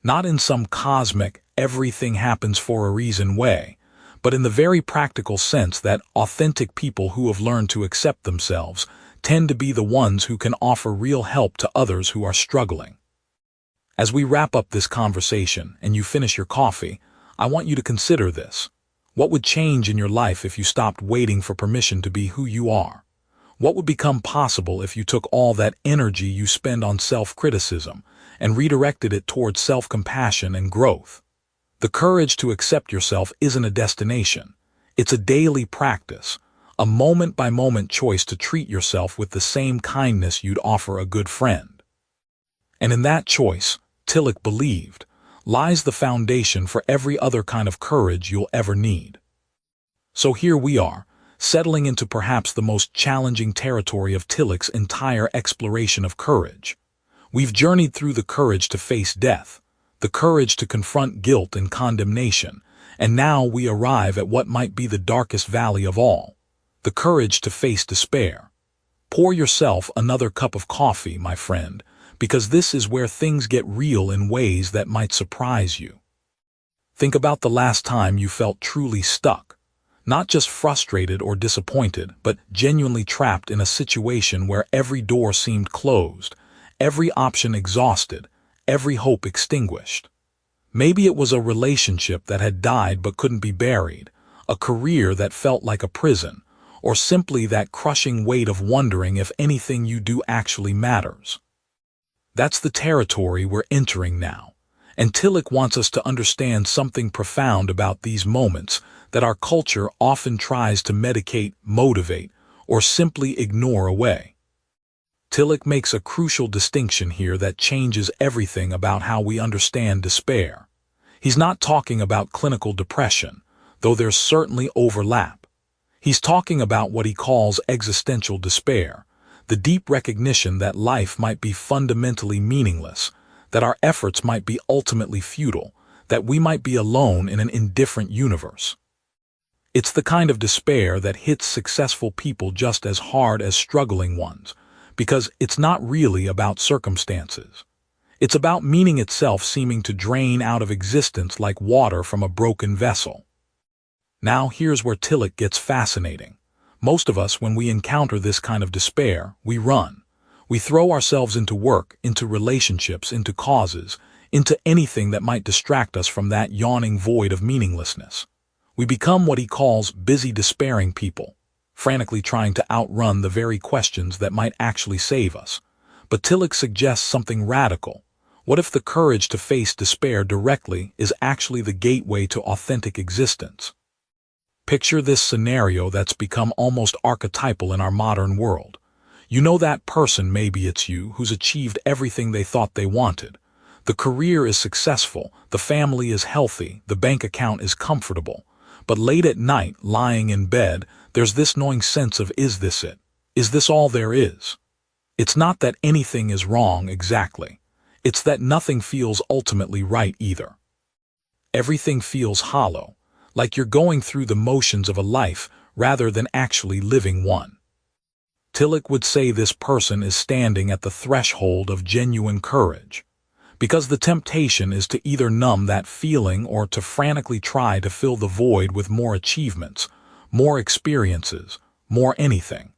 Not in some cosmic, everything happens for a reason way, but in the very practical sense that authentic people who have learned to accept themselves tend to be the ones who can offer real help to others who are struggling. As we wrap up this conversation and you finish your coffee, I want you to consider this. What would change in your life if you stopped waiting for permission to be who you are? What would become possible if you took all that energy you spend on self-criticism and redirected it towards self-compassion and growth? The courage to accept yourself isn't a destination. It's a daily practice, a moment-by-moment choice to treat yourself with the same kindness you'd offer a good friend. And in that choice, Tillich believed, lies the foundation for every other kind of courage you'll ever need. So here we are, settling into perhaps the most challenging territory of Tillich's entire exploration of courage. We've journeyed through the courage to face death, the courage to confront guilt and condemnation, and now we arrive at what might be the darkest valley of all, the courage to face despair. Pour yourself another cup of coffee, my friend, because this is where things get real in ways that might surprise you. Think about the last time you felt truly stuck, not just frustrated or disappointed, but genuinely trapped in a situation where every door seemed closed, every option exhausted, every hope extinguished. Maybe it was a relationship that had died but couldn't be buried, a career that felt like a prison, or simply that crushing weight of wondering if anything you do actually matters. That's the territory we're entering now, and Tillich wants us to understand something profound about these moments that our culture often tries to medicate, motivate, or simply ignore away. Tillich makes a crucial distinction here that changes everything about how we understand despair. He's not talking about clinical depression, though there's certainly overlap. He's talking about what he calls existential despair, the deep recognition that life might be fundamentally meaningless, that our efforts might be ultimately futile, that we might be alone in an indifferent universe. It's the kind of despair that hits successful people just as hard as struggling ones, because it's not really about circumstances. It's about meaning itself seeming to drain out of existence like water from a broken vessel. Now here's where Tillich gets fascinating. Most of us, when we encounter this kind of despair, we run. We throw ourselves into work, into relationships, into causes, into anything that might distract us from that yawning void of meaninglessness. We become what he calls busy despairing people, frantically trying to outrun the very questions that might actually save us. But Tillich suggests something radical. What if the courage to face despair directly is actually the gateway to authentic existence? Picture this scenario that's become almost archetypal in our modern world. You know that person, maybe it's you, who's achieved everything they thought they wanted. The career is successful, the family is healthy, the bank account is comfortable. But late at night, lying in bed, there's this gnawing sense of, is this it? Is this all there is? It's not that anything is wrong exactly. It's that nothing feels ultimately right either. Everything feels hollow, like you're going through the motions of a life rather than actually living one. Tillich would say this person is standing at the threshold of genuine courage, because the temptation is to either numb that feeling or to frantically try to fill the void with more achievements, more experiences, more anything.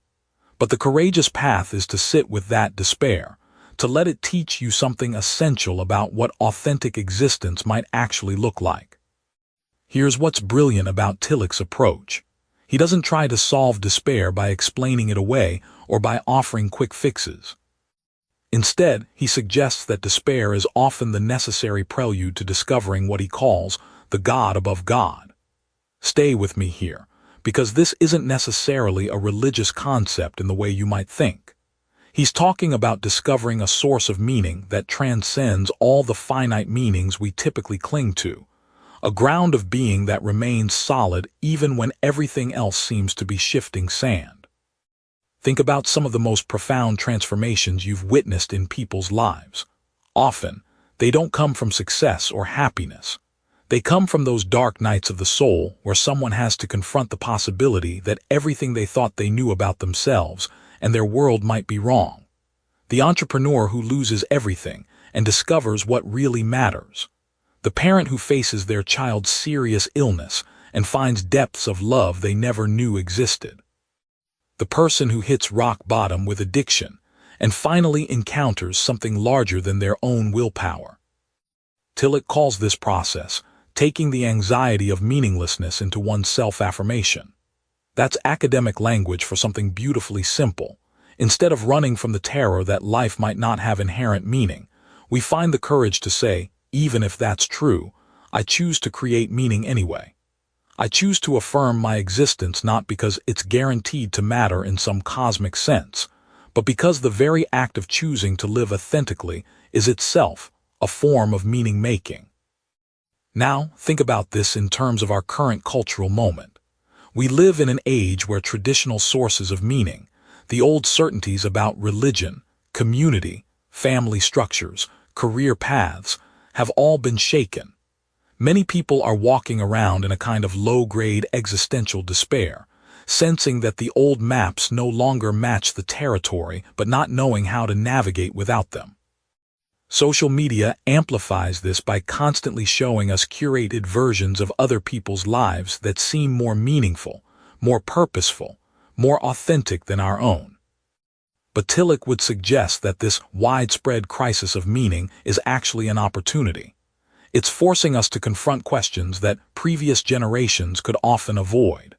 But the courageous path is to sit with that despair, to let it teach you something essential about what authentic existence might actually look like. Here's what's brilliant about Tillich's approach. He doesn't try to solve despair by explaining it away or by offering quick fixes. Instead, he suggests that despair is often the necessary prelude to discovering what he calls the God above God. Stay with me here, because this isn't necessarily a religious concept in the way you might think. He's talking about discovering a source of meaning that transcends all the finite meanings we typically cling to, a ground of being that remains solid even when everything else seems to be shifting sand. Think about some of the most profound transformations you've witnessed in people's lives. Often, they don't come from success or happiness. They come from those dark nights of the soul where someone has to confront the possibility that everything they thought they knew about themselves and their world might be wrong. The entrepreneur who loses everything and discovers what really matters. The parent who faces their child's serious illness and finds depths of love they never knew existed. The person who hits rock bottom with addiction and finally encounters something larger than their own willpower. Tillich calls this process taking the anxiety of meaninglessness into one's self-affirmation. That's academic language for something beautifully simple. Instead of running from the terror that life might not have inherent meaning, we find the courage to say, even if that's true, I choose to create meaning anyway. I choose to affirm my existence not because it's guaranteed to matter in some cosmic sense, but because the very act of choosing to live authentically is itself a form of meaning-making. Now, think about this in terms of our current cultural moment. We live in an age where traditional sources of meaning, the old certainties about religion, community, family structures, career paths, have all been shaken. Many people are walking around in a kind of low-grade existential despair, sensing that the old maps no longer match the territory but not knowing how to navigate without them. Social media amplifies this by constantly showing us curated versions of other people's lives that seem more meaningful, more purposeful, more authentic than our own. But Tillich would suggest that this widespread crisis of meaning is actually an opportunity. It's forcing us to confront questions that previous generations could often avoid.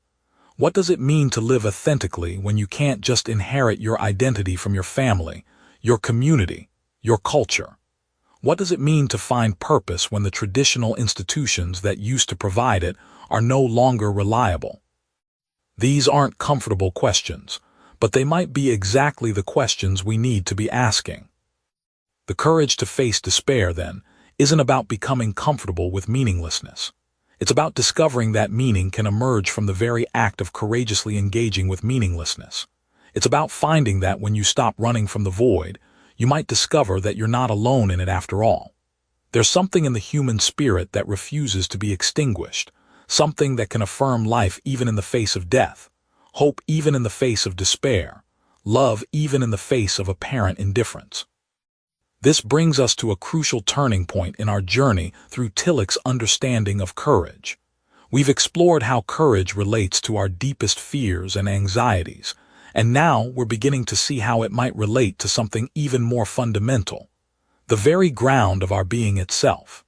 What does it mean to live authentically when you can't just inherit your identity from your family, your community, your culture? What does it mean to find purpose when the traditional institutions that used to provide it are no longer reliable? These aren't comfortable questions, but they might be exactly the questions we need to be asking. The courage to face despair, then, isn't about becoming comfortable with meaninglessness. It's about discovering that meaning can emerge from the very act of courageously engaging with meaninglessness. It's about finding that when you stop running from the void, you might discover that you're not alone in it after all. There's something in the human spirit that refuses to be extinguished, something that can affirm life even in the face of death, hope even in the face of despair, love even in the face of apparent indifference. This brings us to a crucial turning point in our journey through Tillich's understanding of courage. We've explored how courage relates to our deepest fears and anxieties, and now we're beginning to see how it might relate to something even more fundamental, the very ground of our being itself.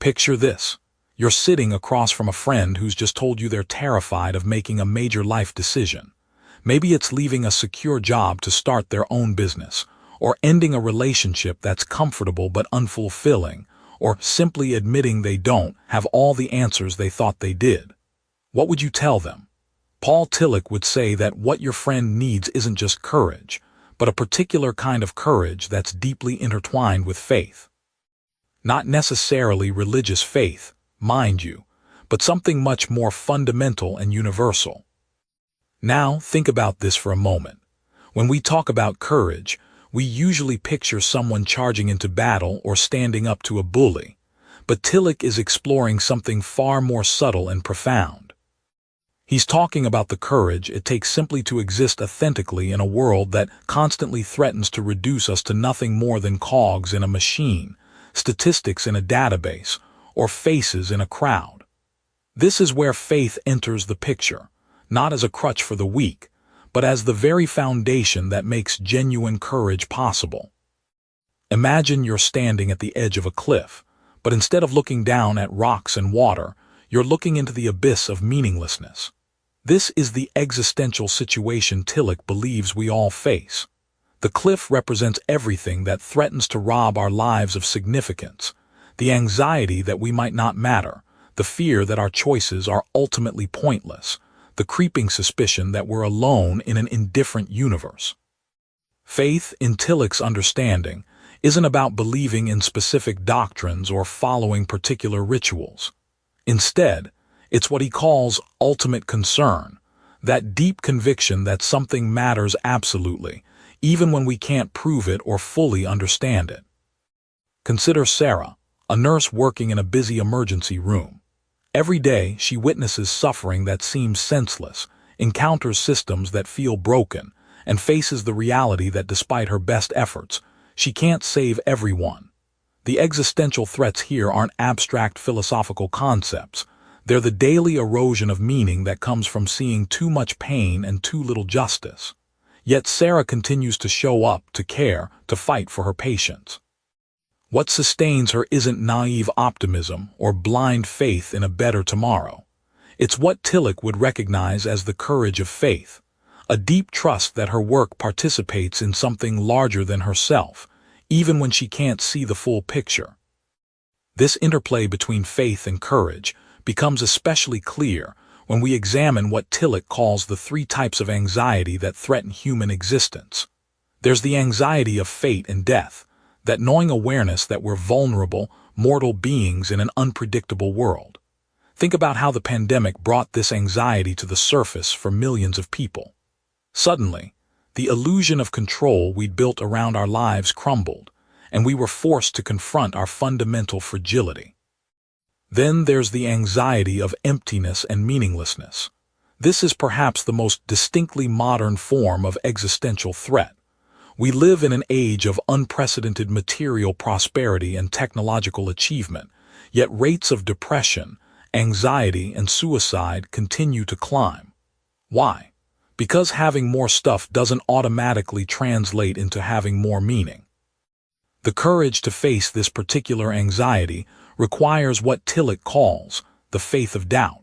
Picture this. You're sitting across from a friend who's just told you they're terrified of making a major life decision. Maybe it's leaving a secure job to start their own business, or ending a relationship that's comfortable but unfulfilling, or simply admitting they don't have all the answers they thought they did. What would you tell them? Paul Tillich would say that what your friend needs isn't just courage, but a particular kind of courage that's deeply intertwined with faith. Not necessarily religious faith, mind you, but something much more fundamental and universal. Now, think about this for a moment. When we talk about courage, we usually picture someone charging into battle or standing up to a bully, but Tillich is exploring something far more subtle and profound. He's talking about the courage it takes simply to exist authentically in a world that constantly threatens to reduce us to nothing more than cogs in a machine, statistics in a database, or faces in a crowd. This is where faith enters the picture, not as a crutch for the weak, but as the very foundation that makes genuine courage possible. Imagine you're standing at the edge of a cliff, but instead of looking down at rocks and water, you're looking into the abyss of meaninglessness. This is the existential situation Tillich believes we all face. The cliff represents everything that threatens to rob our lives of significance, the anxiety that we might not matter, the fear that our choices are ultimately pointless, the creeping suspicion that we're alone in an indifferent universe. Faith, in Tillich's understanding, isn't about believing in specific doctrines or following particular rituals. Instead, it's what he calls ultimate concern, that deep conviction that something matters absolutely, even when we can't prove it or fully understand it. Consider Sarah, a nurse working in a busy emergency room. Every day, she witnesses suffering that seems senseless, encounters systems that feel broken, and faces the reality that despite her best efforts, she can't save everyone. The existential threats here aren't abstract philosophical concepts. They're the daily erosion of meaning that comes from seeing too much pain and too little justice. Yet Sarah continues to show up, to care, to fight for her patients. What sustains her isn't naive optimism or blind faith in a better tomorrow. It's what Tillich would recognize as the courage of faith, a deep trust that her work participates in something larger than herself, even when she can't see the full picture. This interplay between faith and courage becomes especially clear when we examine what Tillich calls the three types of anxiety that threaten human existence. There's the anxiety of fate and death, that gnawing awareness that we're vulnerable, mortal beings in an unpredictable world. Think about how the pandemic brought this anxiety to the surface for millions of people. Suddenly, the illusion of control we'd built around our lives crumbled, and we were forced to confront our fundamental fragility. Then there's the anxiety of emptiness and meaninglessness. This is perhaps the most distinctly modern form of existential threat. We live in an age of unprecedented material prosperity and technological achievement, yet rates of depression, anxiety, and suicide continue to climb. Why? Because having more stuff doesn't automatically translate into having more meaning. The courage to face this particular anxiety requires what Tillich calls the faith of doubt,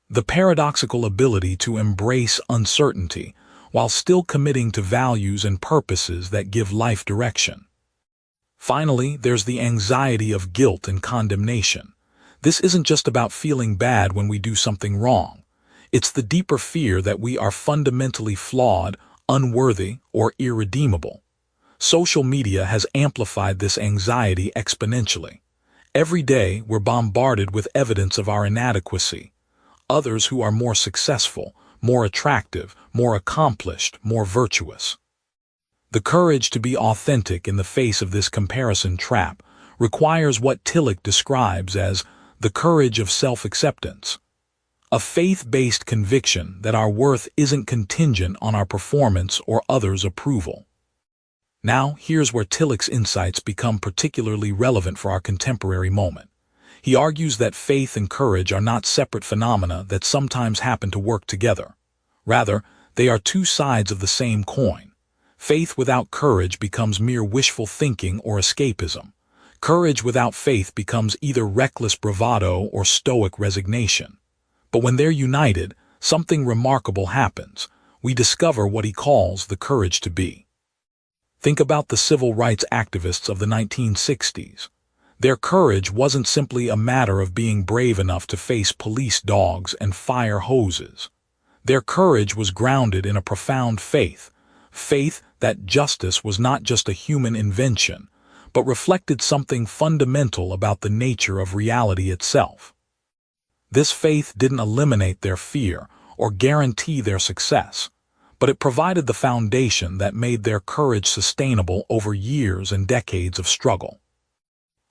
the paradoxical ability to embrace uncertainty while still committing to values and purposes that give life direction. Finally, there's the anxiety of guilt and condemnation. This isn't just about feeling bad when we do something wrong. It's the deeper fear that we are fundamentally flawed, unworthy, or irredeemable. Social media has amplified this anxiety exponentially. Every day, we're bombarded with evidence of our inadequacy. Others who are more successful, more attractive, more accomplished, more virtuous. The courage to be authentic in the face of this comparison trap requires what Tillich describes as the courage of self-acceptance, a faith-based conviction that our worth isn't contingent on our performance or others' approval. Now, here's where Tillich's insights become particularly relevant for our contemporary moment. He argues that faith and courage are not separate phenomena that sometimes happen to work together. Rather, they are two sides of the same coin. Faith without courage becomes mere wishful thinking or escapism. Courage without faith becomes either reckless bravado or stoic resignation. But when they're united, something remarkable happens. We discover what he calls the courage to be. Think about the civil rights activists of the 1960s. Their courage wasn't simply a matter of being brave enough to face police dogs and fire hoses. Their courage was grounded in a profound faith that justice was not just a human invention, but reflected something fundamental about the nature of reality itself. This faith didn't eliminate their fear or guarantee their success, but it provided the foundation that made their courage sustainable over years and decades of struggle.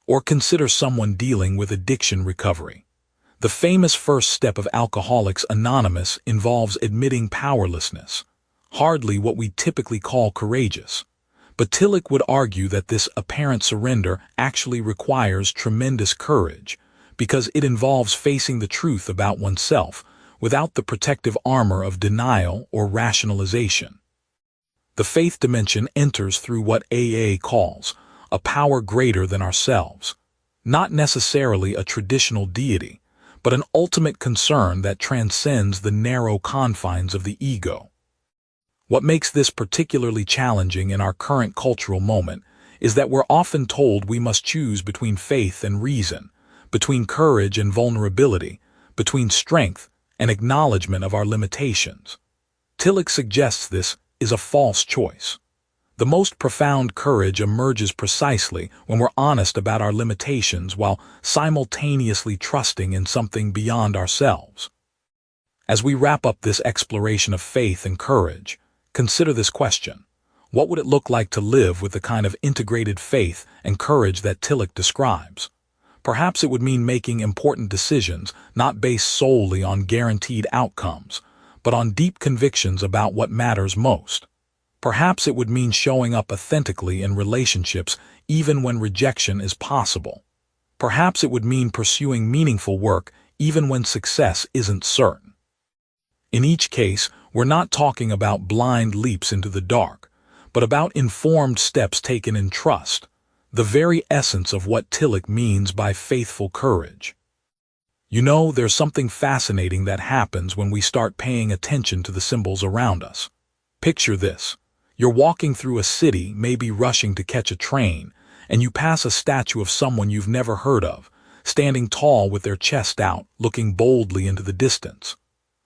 Or consider someone dealing with addiction recovery. The famous first step of Alcoholics Anonymous involves admitting powerlessness, hardly what we typically call courageous. But Tillich would argue that this apparent surrender actually requires tremendous courage, because it involves facing the truth about oneself without the protective armor of denial or rationalization. The faith dimension enters through what AA calls a power greater than ourselves, not necessarily a traditional deity, but an ultimate concern that transcends the narrow confines of the ego. What makes this particularly challenging in our current cultural moment is that we're often told we must choose between faith and reason, between courage and vulnerability, between strength and acknowledgement of our limitations. Tillich suggests this is a false choice. The most profound courage emerges precisely when we're honest about our limitations while simultaneously trusting in something beyond ourselves. As we wrap up this exploration of faith and courage, consider this question. What would it look like to live with the kind of integrated faith and courage that Tillich describes? Perhaps it would mean making important decisions not based solely on guaranteed outcomes, but on deep convictions about what matters most. Perhaps it would mean showing up authentically in relationships even when rejection is possible. Perhaps it would mean pursuing meaningful work even when success isn't certain. In each case, we're not talking about blind leaps into the dark, but about informed steps taken in trust, the very essence of what Tillich means by faithful courage. You know, there's something fascinating that happens when we start paying attention to the symbols around us. Picture this. You're walking through a city, maybe rushing to catch a train, and you pass a statue of someone you've never heard of, standing tall with their chest out, looking boldly into the distance.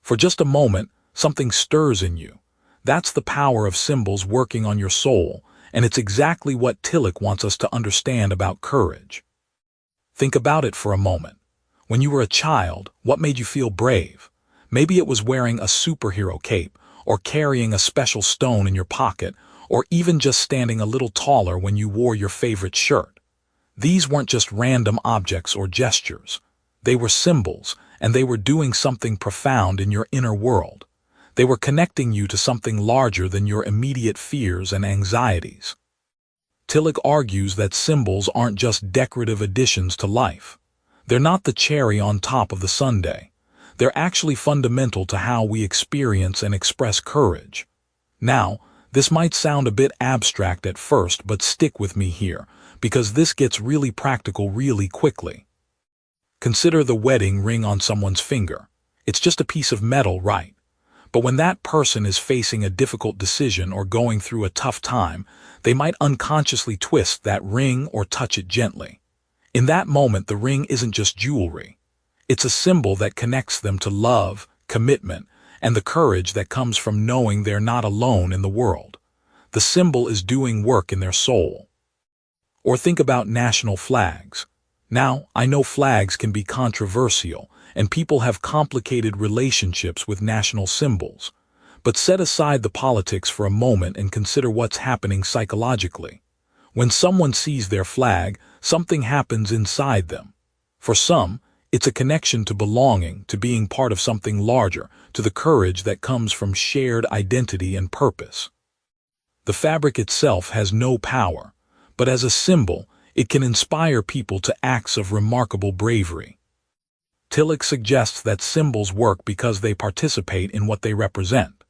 For just a moment, something stirs in you. That's the power of symbols working on your soul, and it's exactly what Tillich wants us to understand about courage. Think about it for a moment. When you were a child, what made you feel brave? Maybe it was wearing a superhero cape, or carrying a special stone in your pocket, or even just standing a little taller when you wore your favorite shirt. These weren't just random objects or gestures. They were symbols, and they were doing something profound in your inner world. They were connecting you to something larger than your immediate fears and anxieties. Tillich argues that symbols aren't just decorative additions to life. They're not the cherry on top of the sundae. They're actually fundamental to how we experience and express courage. Now, this might sound a bit abstract at first, but stick with me here, because this gets really practical really quickly. Consider the wedding ring on someone's finger. It's just a piece of metal, right? But when that person is facing a difficult decision or going through a tough time, they might unconsciously twist that ring or touch it gently. In that moment, the ring isn't just jewelry. It's a symbol that connects them to love, commitment, and the courage that comes from knowing they're not alone in the world. The symbol is doing work in their soul. Or think about national flags. Now, I know flags can be controversial, and people have complicated relationships with national symbols. But set aside the politics for a moment and consider what's happening psychologically. When someone sees their flag, something happens inside them. For some, it's a connection to belonging, to being part of something larger, to the courage that comes from shared identity and purpose. The fabric itself has no power, but as a symbol, it can inspire people to acts of remarkable bravery. Tillich suggests that symbols work because they participate in what they represent.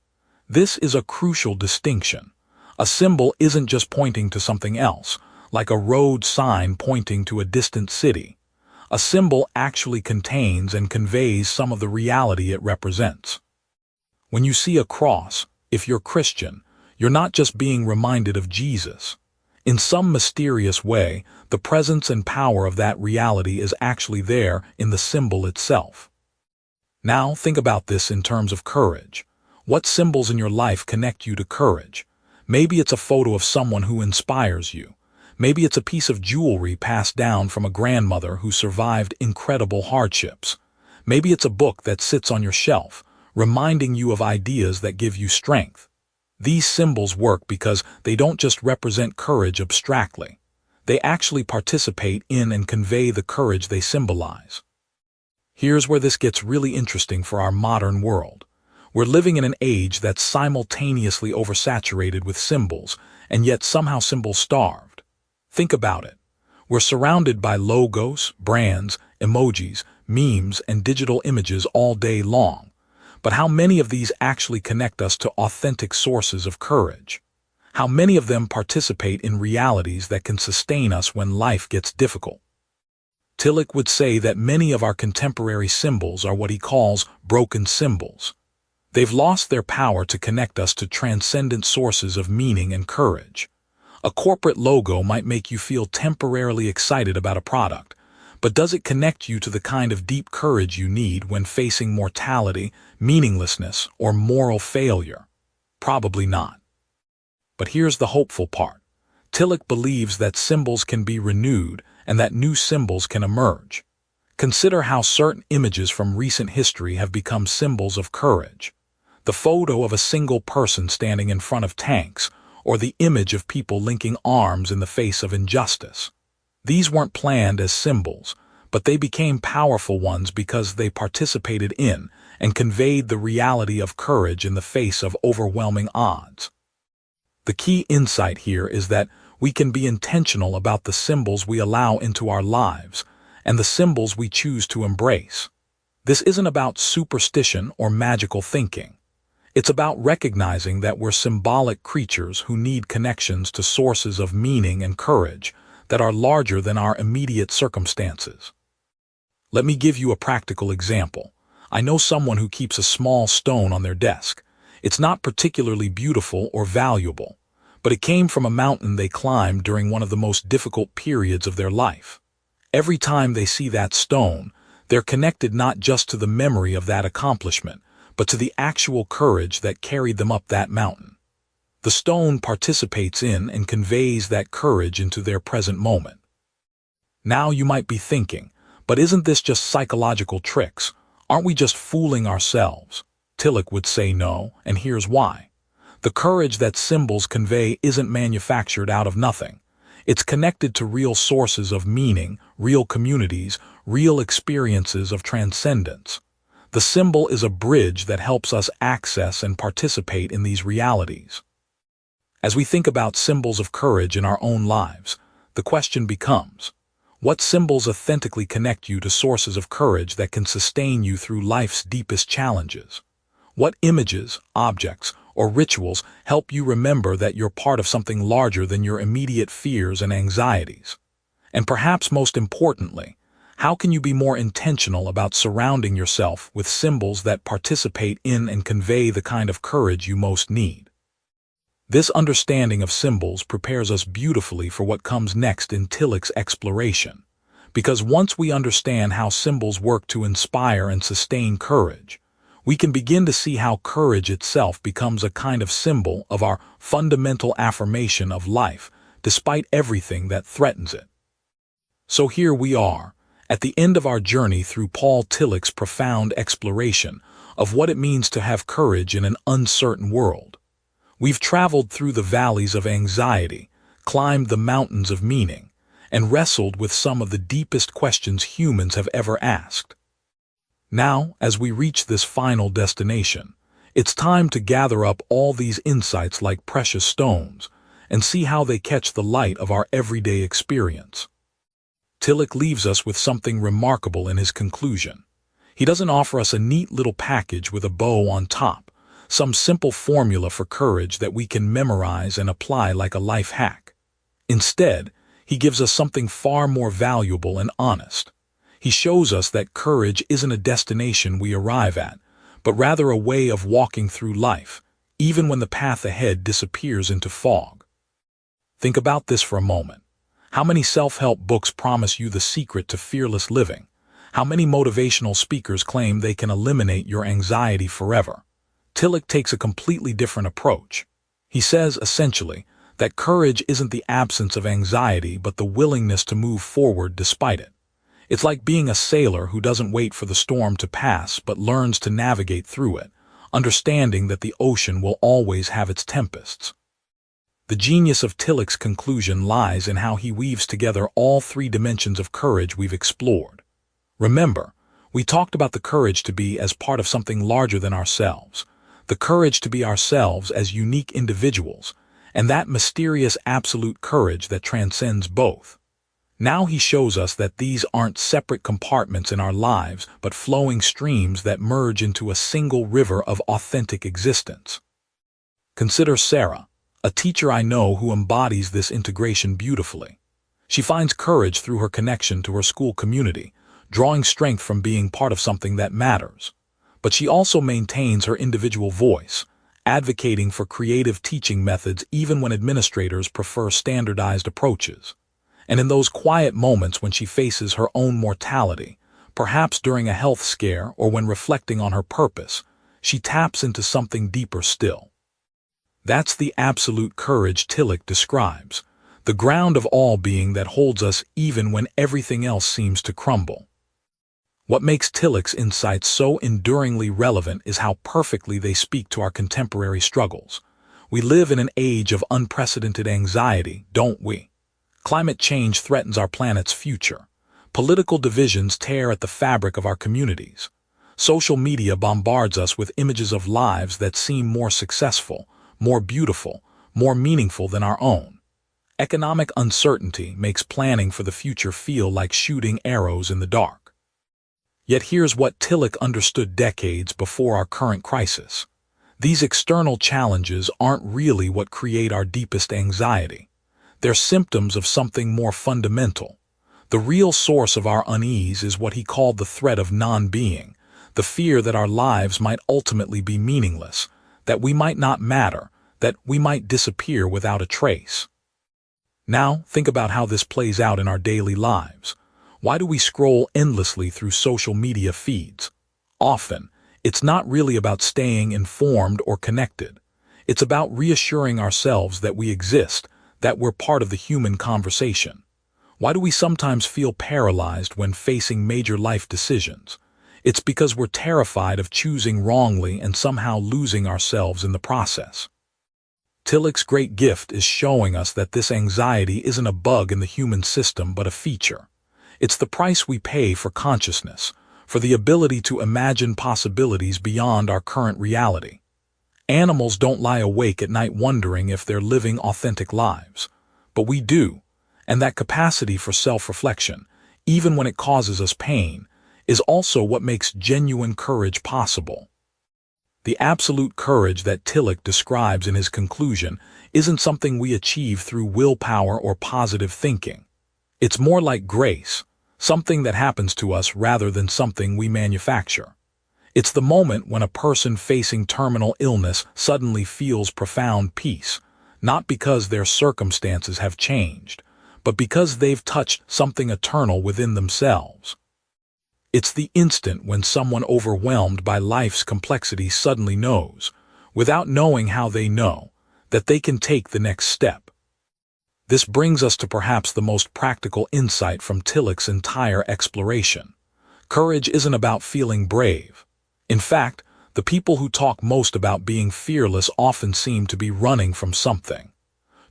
This is a crucial distinction. A symbol isn't just pointing to something else, like a road sign pointing to a distant city. A symbol actually contains and conveys some of the reality it represents. When you see a cross, if you're Christian, you're not just being reminded of Jesus. In some mysterious way, the presence and power of that reality is actually there in the symbol itself. Now think about this in terms of courage. What symbols in your life connect you to courage? Maybe it's a photo of someone who inspires you. Maybe it's a piece of jewelry passed down from a grandmother who survived incredible hardships. Maybe it's a book that sits on your shelf, reminding you of ideas that give you strength. These symbols work because they don't just represent courage abstractly. They actually participate in and convey the courage they symbolize. Here's where this gets really interesting for our modern world. We're living in an age that's simultaneously oversaturated with symbols, and yet somehow symbol-starved. Think about it. We're surrounded by logos, brands, emojis, memes, and digital images all day long. But how many of these actually connect us to authentic sources of courage? How many of them participate in realities that can sustain us when life gets difficult? Tillich would say that many of our contemporary symbols are what he calls broken symbols. They've lost their power to connect us to transcendent sources of meaning and courage. A corporate logo might make you feel temporarily excited about a product, but does it connect you to the kind of deep courage you need when facing mortality, meaninglessness, or moral failure? Probably not. But here's the hopeful part. Tillich believes that symbols can be renewed and that new symbols can emerge. Consider how certain images from recent history have become symbols of courage. The photo of a single person standing in front of tanks, or the image of people linking arms in the face of injustice. These weren't planned as symbols, but they became powerful ones because they participated in and conveyed the reality of courage in the face of overwhelming odds. The key insight here is that we can be intentional about the symbols we allow into our lives and the symbols we choose to embrace. This isn't about superstition or magical thinking. It's about recognizing that we're symbolic creatures who need connections to sources of meaning and courage that are larger than our immediate circumstances. Let me give you a practical example. I know someone who keeps a small stone on their desk. It's not particularly beautiful or valuable, but it came from a mountain they climbed during one of the most difficult periods of their life. Every time they see that stone, they're connected not just to the memory of that accomplishment, but to the actual courage that carried them up that mountain. The stone participates in and conveys that courage into their present moment. Now you might be thinking, but isn't this just psychological tricks? Aren't we just fooling ourselves? Tillich would say no, and here's why. The courage that symbols convey isn't manufactured out of nothing. It's connected to real sources of meaning, real communities, real experiences of transcendence. The symbol is a bridge that helps us access and participate in these realities. As we think about symbols of courage in our own lives, the question becomes, what symbols authentically connect you to sources of courage that can sustain you through life's deepest challenges? What images, objects, or rituals help you remember that you're part of something larger than your immediate fears and anxieties? And perhaps most importantly, how can you be more intentional about surrounding yourself with symbols that participate in and convey the kind of courage you most need? This understanding of symbols prepares us beautifully for what comes next in Tillich's exploration, because once we understand how symbols work to inspire and sustain courage, we can begin to see how courage itself becomes a kind of symbol of our fundamental affirmation of life, despite everything that threatens it. So here we are, at the end of our journey through Paul Tillich's profound exploration of what it means to have courage in an uncertain world. We've traveled through the valleys of anxiety, climbed the mountains of meaning, and wrestled with some of the deepest questions humans have ever asked. Now, as we reach this final destination, it's time to gather up all these insights like precious stones and see how they catch the light of our everyday experience. Tillich leaves us with something remarkable in his conclusion. He doesn't offer us a neat little package with a bow on top, some simple formula for courage that we can memorize and apply like a life hack. Instead, he gives us something far more valuable and honest. He shows us that courage isn't a destination we arrive at, but rather a way of walking through life, even when the path ahead disappears into fog. Think about this for a moment. How many self-help books promise you the secret to fearless living? How many motivational speakers claim they can eliminate your anxiety forever? Tillich takes a completely different approach. He says, essentially, that courage isn't the absence of anxiety but the willingness to move forward despite it. It's like being a sailor who doesn't wait for the storm to pass but learns to navigate through it, understanding that the ocean will always have its tempests. The genius of Tillich's conclusion lies in how he weaves together all three dimensions of courage we've explored. Remember, we talked about the courage to be as part of something larger than ourselves, the courage to be ourselves as unique individuals, and that mysterious absolute courage that transcends both. Now he shows us that these aren't separate compartments in our lives, but flowing streams that merge into a single river of authentic existence. Consider Sarah, a teacher I know who embodies this integration beautifully. She finds courage through her connection to her school community, drawing strength from being part of something that matters. But she also maintains her individual voice, advocating for creative teaching methods even when administrators prefer standardized approaches. And in those quiet moments when she faces her own mortality, perhaps during a health scare or when reflecting on her purpose, she taps into something deeper still. That's the absolute courage Tillich describes, the ground of all being that holds us even when everything else seems to crumble. What makes Tillich's insights so enduringly relevant is how perfectly they speak to our contemporary struggles. We live in an age of unprecedented anxiety, don't we? Climate change threatens our planet's future. Political divisions tear at the fabric of our communities. Social media bombards us with images of lives that seem more successful, more beautiful, more meaningful than our own. Economic uncertainty makes planning for the future feel like shooting arrows in the dark. Yet here's what Tillich understood decades before our current crisis. These external challenges aren't really what create our deepest anxiety. They're symptoms of something more fundamental. The real source of our unease is what he called the threat of non-being, the fear that our lives might ultimately be meaningless, that we might not matter, that we might disappear without a trace. Now, think about how this plays out in our daily lives. Why do we scroll endlessly through social media feeds? Often, it's not really about staying informed or connected. It's about reassuring ourselves that we exist, that we're part of the human conversation. Why do we sometimes feel paralyzed when facing major life decisions? It's because we're terrified of choosing wrongly and somehow losing ourselves in the process. Tillich's great gift is showing us that this anxiety isn't a bug in the human system but a feature. It's the price we pay for consciousness, for the ability to imagine possibilities beyond our current reality. Animals don't lie awake at night wondering if they're living authentic lives. But we do, and that capacity for self-reflection, even when it causes us pain, is also what makes genuine courage possible. The absolute courage that Tillich describes in his conclusion isn't something we achieve through willpower or positive thinking. It's more like grace, something that happens to us rather than something we manufacture. It's the moment when a person facing terminal illness suddenly feels profound peace, not because their circumstances have changed, but because they've touched something eternal within themselves. It's the instant when someone overwhelmed by life's complexity suddenly knows, without knowing how they know, that they can take the next step. This brings us to perhaps the most practical insight from Tillich's entire exploration. Courage isn't about feeling brave. In fact, the people who talk most about being fearless often seem to be running from something.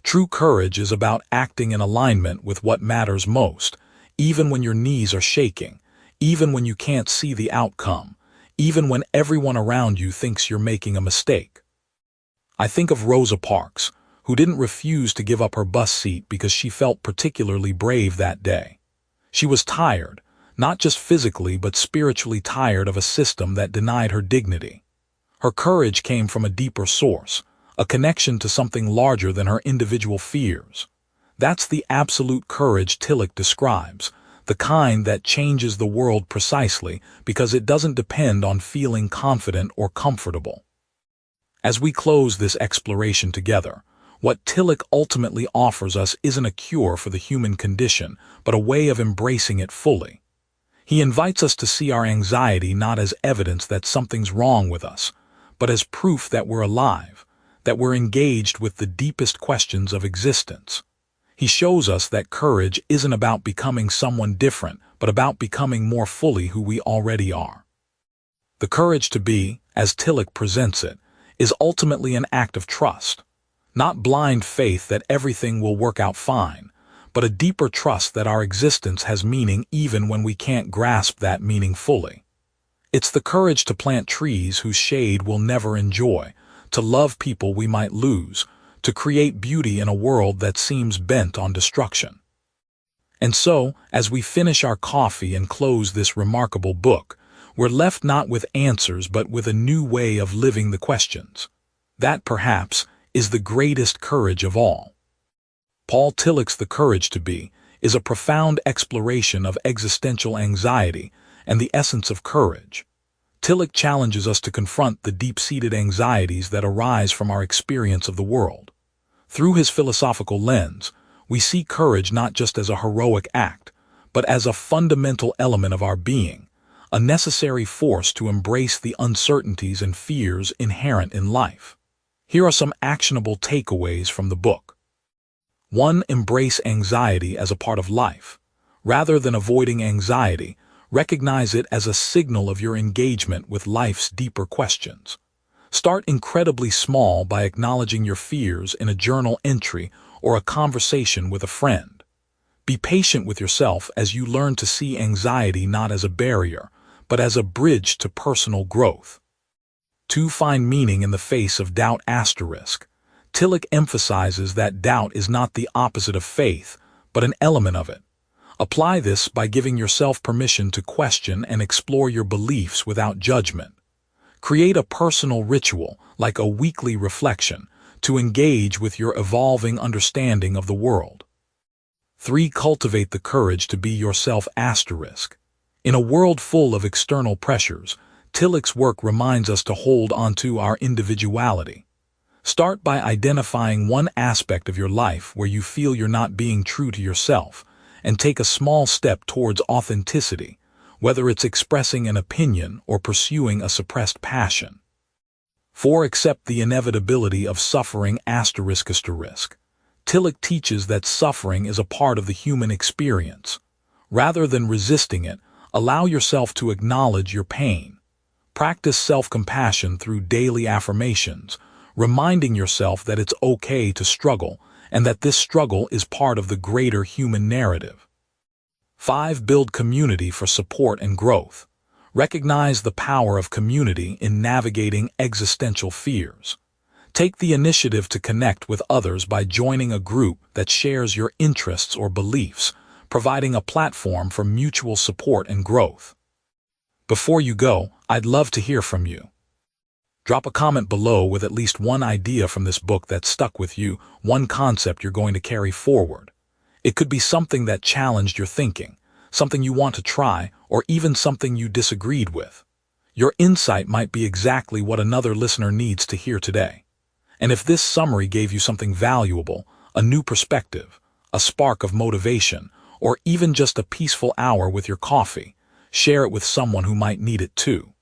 True courage is about acting in alignment with what matters most, even when your knees are shaking, even when you can't see the outcome, even when everyone around you thinks you're making a mistake. I think of Rosa Parks, who didn't refuse to give up her bus seat because she felt particularly brave that day. She was tired, not just physically but spiritually tired of a system that denied her dignity. Her courage came from a deeper source, a connection to something larger than her individual fears. That's the absolute courage Tillich describes, the kind that changes the world precisely because it doesn't depend on feeling confident or comfortable. As we close this exploration together, what Tillich ultimately offers us isn't a cure for the human condition, but a way of embracing it fully. He invites us to see our anxiety not as evidence that something's wrong with us, but as proof that we're alive, that we're engaged with the deepest questions of existence. He shows us that courage isn't about becoming someone different, but about becoming more fully who we already are. The courage to be, as Tillich presents it, is ultimately an act of trust. Not blind faith that everything will work out fine, but a deeper trust that our existence has meaning even when we can't grasp that meaning fully. It's the courage to plant trees whose shade we'll never enjoy, to love people we might lose, to create beauty in a world that seems bent on destruction. And so, as we finish our coffee and close this remarkable book, we're left not with answers but with a new way of living the questions. That, perhaps, is the greatest courage of all. Paul Tillich's The Courage to Be is a profound exploration of existential anxiety and the essence of courage. Tillich challenges us to confront the deep-seated anxieties that arise from our experience of the world. Through his philosophical lens, we see courage not just as a heroic act, but as a fundamental element of our being, a necessary force to embrace the uncertainties and fears inherent in life. Here are some actionable takeaways from the book. 1. Embrace anxiety as a part of life. Rather than avoiding anxiety, recognize it as a signal of your engagement with life's deeper questions. Start incredibly small by acknowledging your fears in a journal entry or a conversation with a friend. Be patient with yourself as you learn to see anxiety not as a barrier, but as a bridge to personal growth. 2. Find meaning in the face of doubt. Tillich emphasizes that doubt is not the opposite of faith, but an element of it. Apply this by giving yourself permission to question and explore your beliefs without judgment. Create a personal ritual, like a weekly reflection, to engage with your evolving understanding of the world. 3. Cultivate the courage to be yourself. In a world full of external pressures, Tillich's work reminds us to hold onto our individuality. Start by identifying one aspect of your life where you feel you're not being true to yourself, and take a small step towards authenticity, whether it's expressing an opinion or pursuing a suppressed passion. 4. Accept the inevitability of suffering. Tillich teaches that suffering is a part of the human experience. Rather than resisting it, allow yourself to acknowledge your pain. Practice self-compassion through daily affirmations, reminding yourself that it's okay to struggle and that this struggle is part of the greater human narrative. 5. Build community for support and growth. Recognize the power of community in navigating existential fears. Take the initiative to connect with others by joining a group that shares your interests or beliefs, providing a platform for mutual support and growth. Before you go, I'd love to hear from you. Drop a comment below with at least one idea from this book that stuck with you, one concept you're going to carry forward. It could be something that challenged your thinking, something you want to try, or even something you disagreed with. Your insight might be exactly what another listener needs to hear today. And if this summary gave you something valuable, a new perspective, a spark of motivation, or even just a peaceful hour with your coffee, share it with someone who might need it too.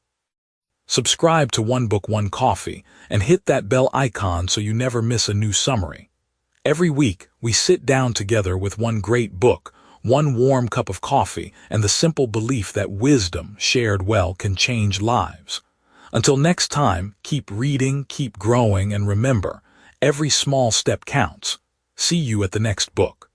Subscribe to One Book, One Coffee and hit that bell icon so you never miss a new summary. Every week, we sit down together with one great book, one warm cup of coffee, and the simple belief that wisdom, shared well, can change lives. Until next time, keep reading, keep growing, and remember, every small step counts. See you at the next book.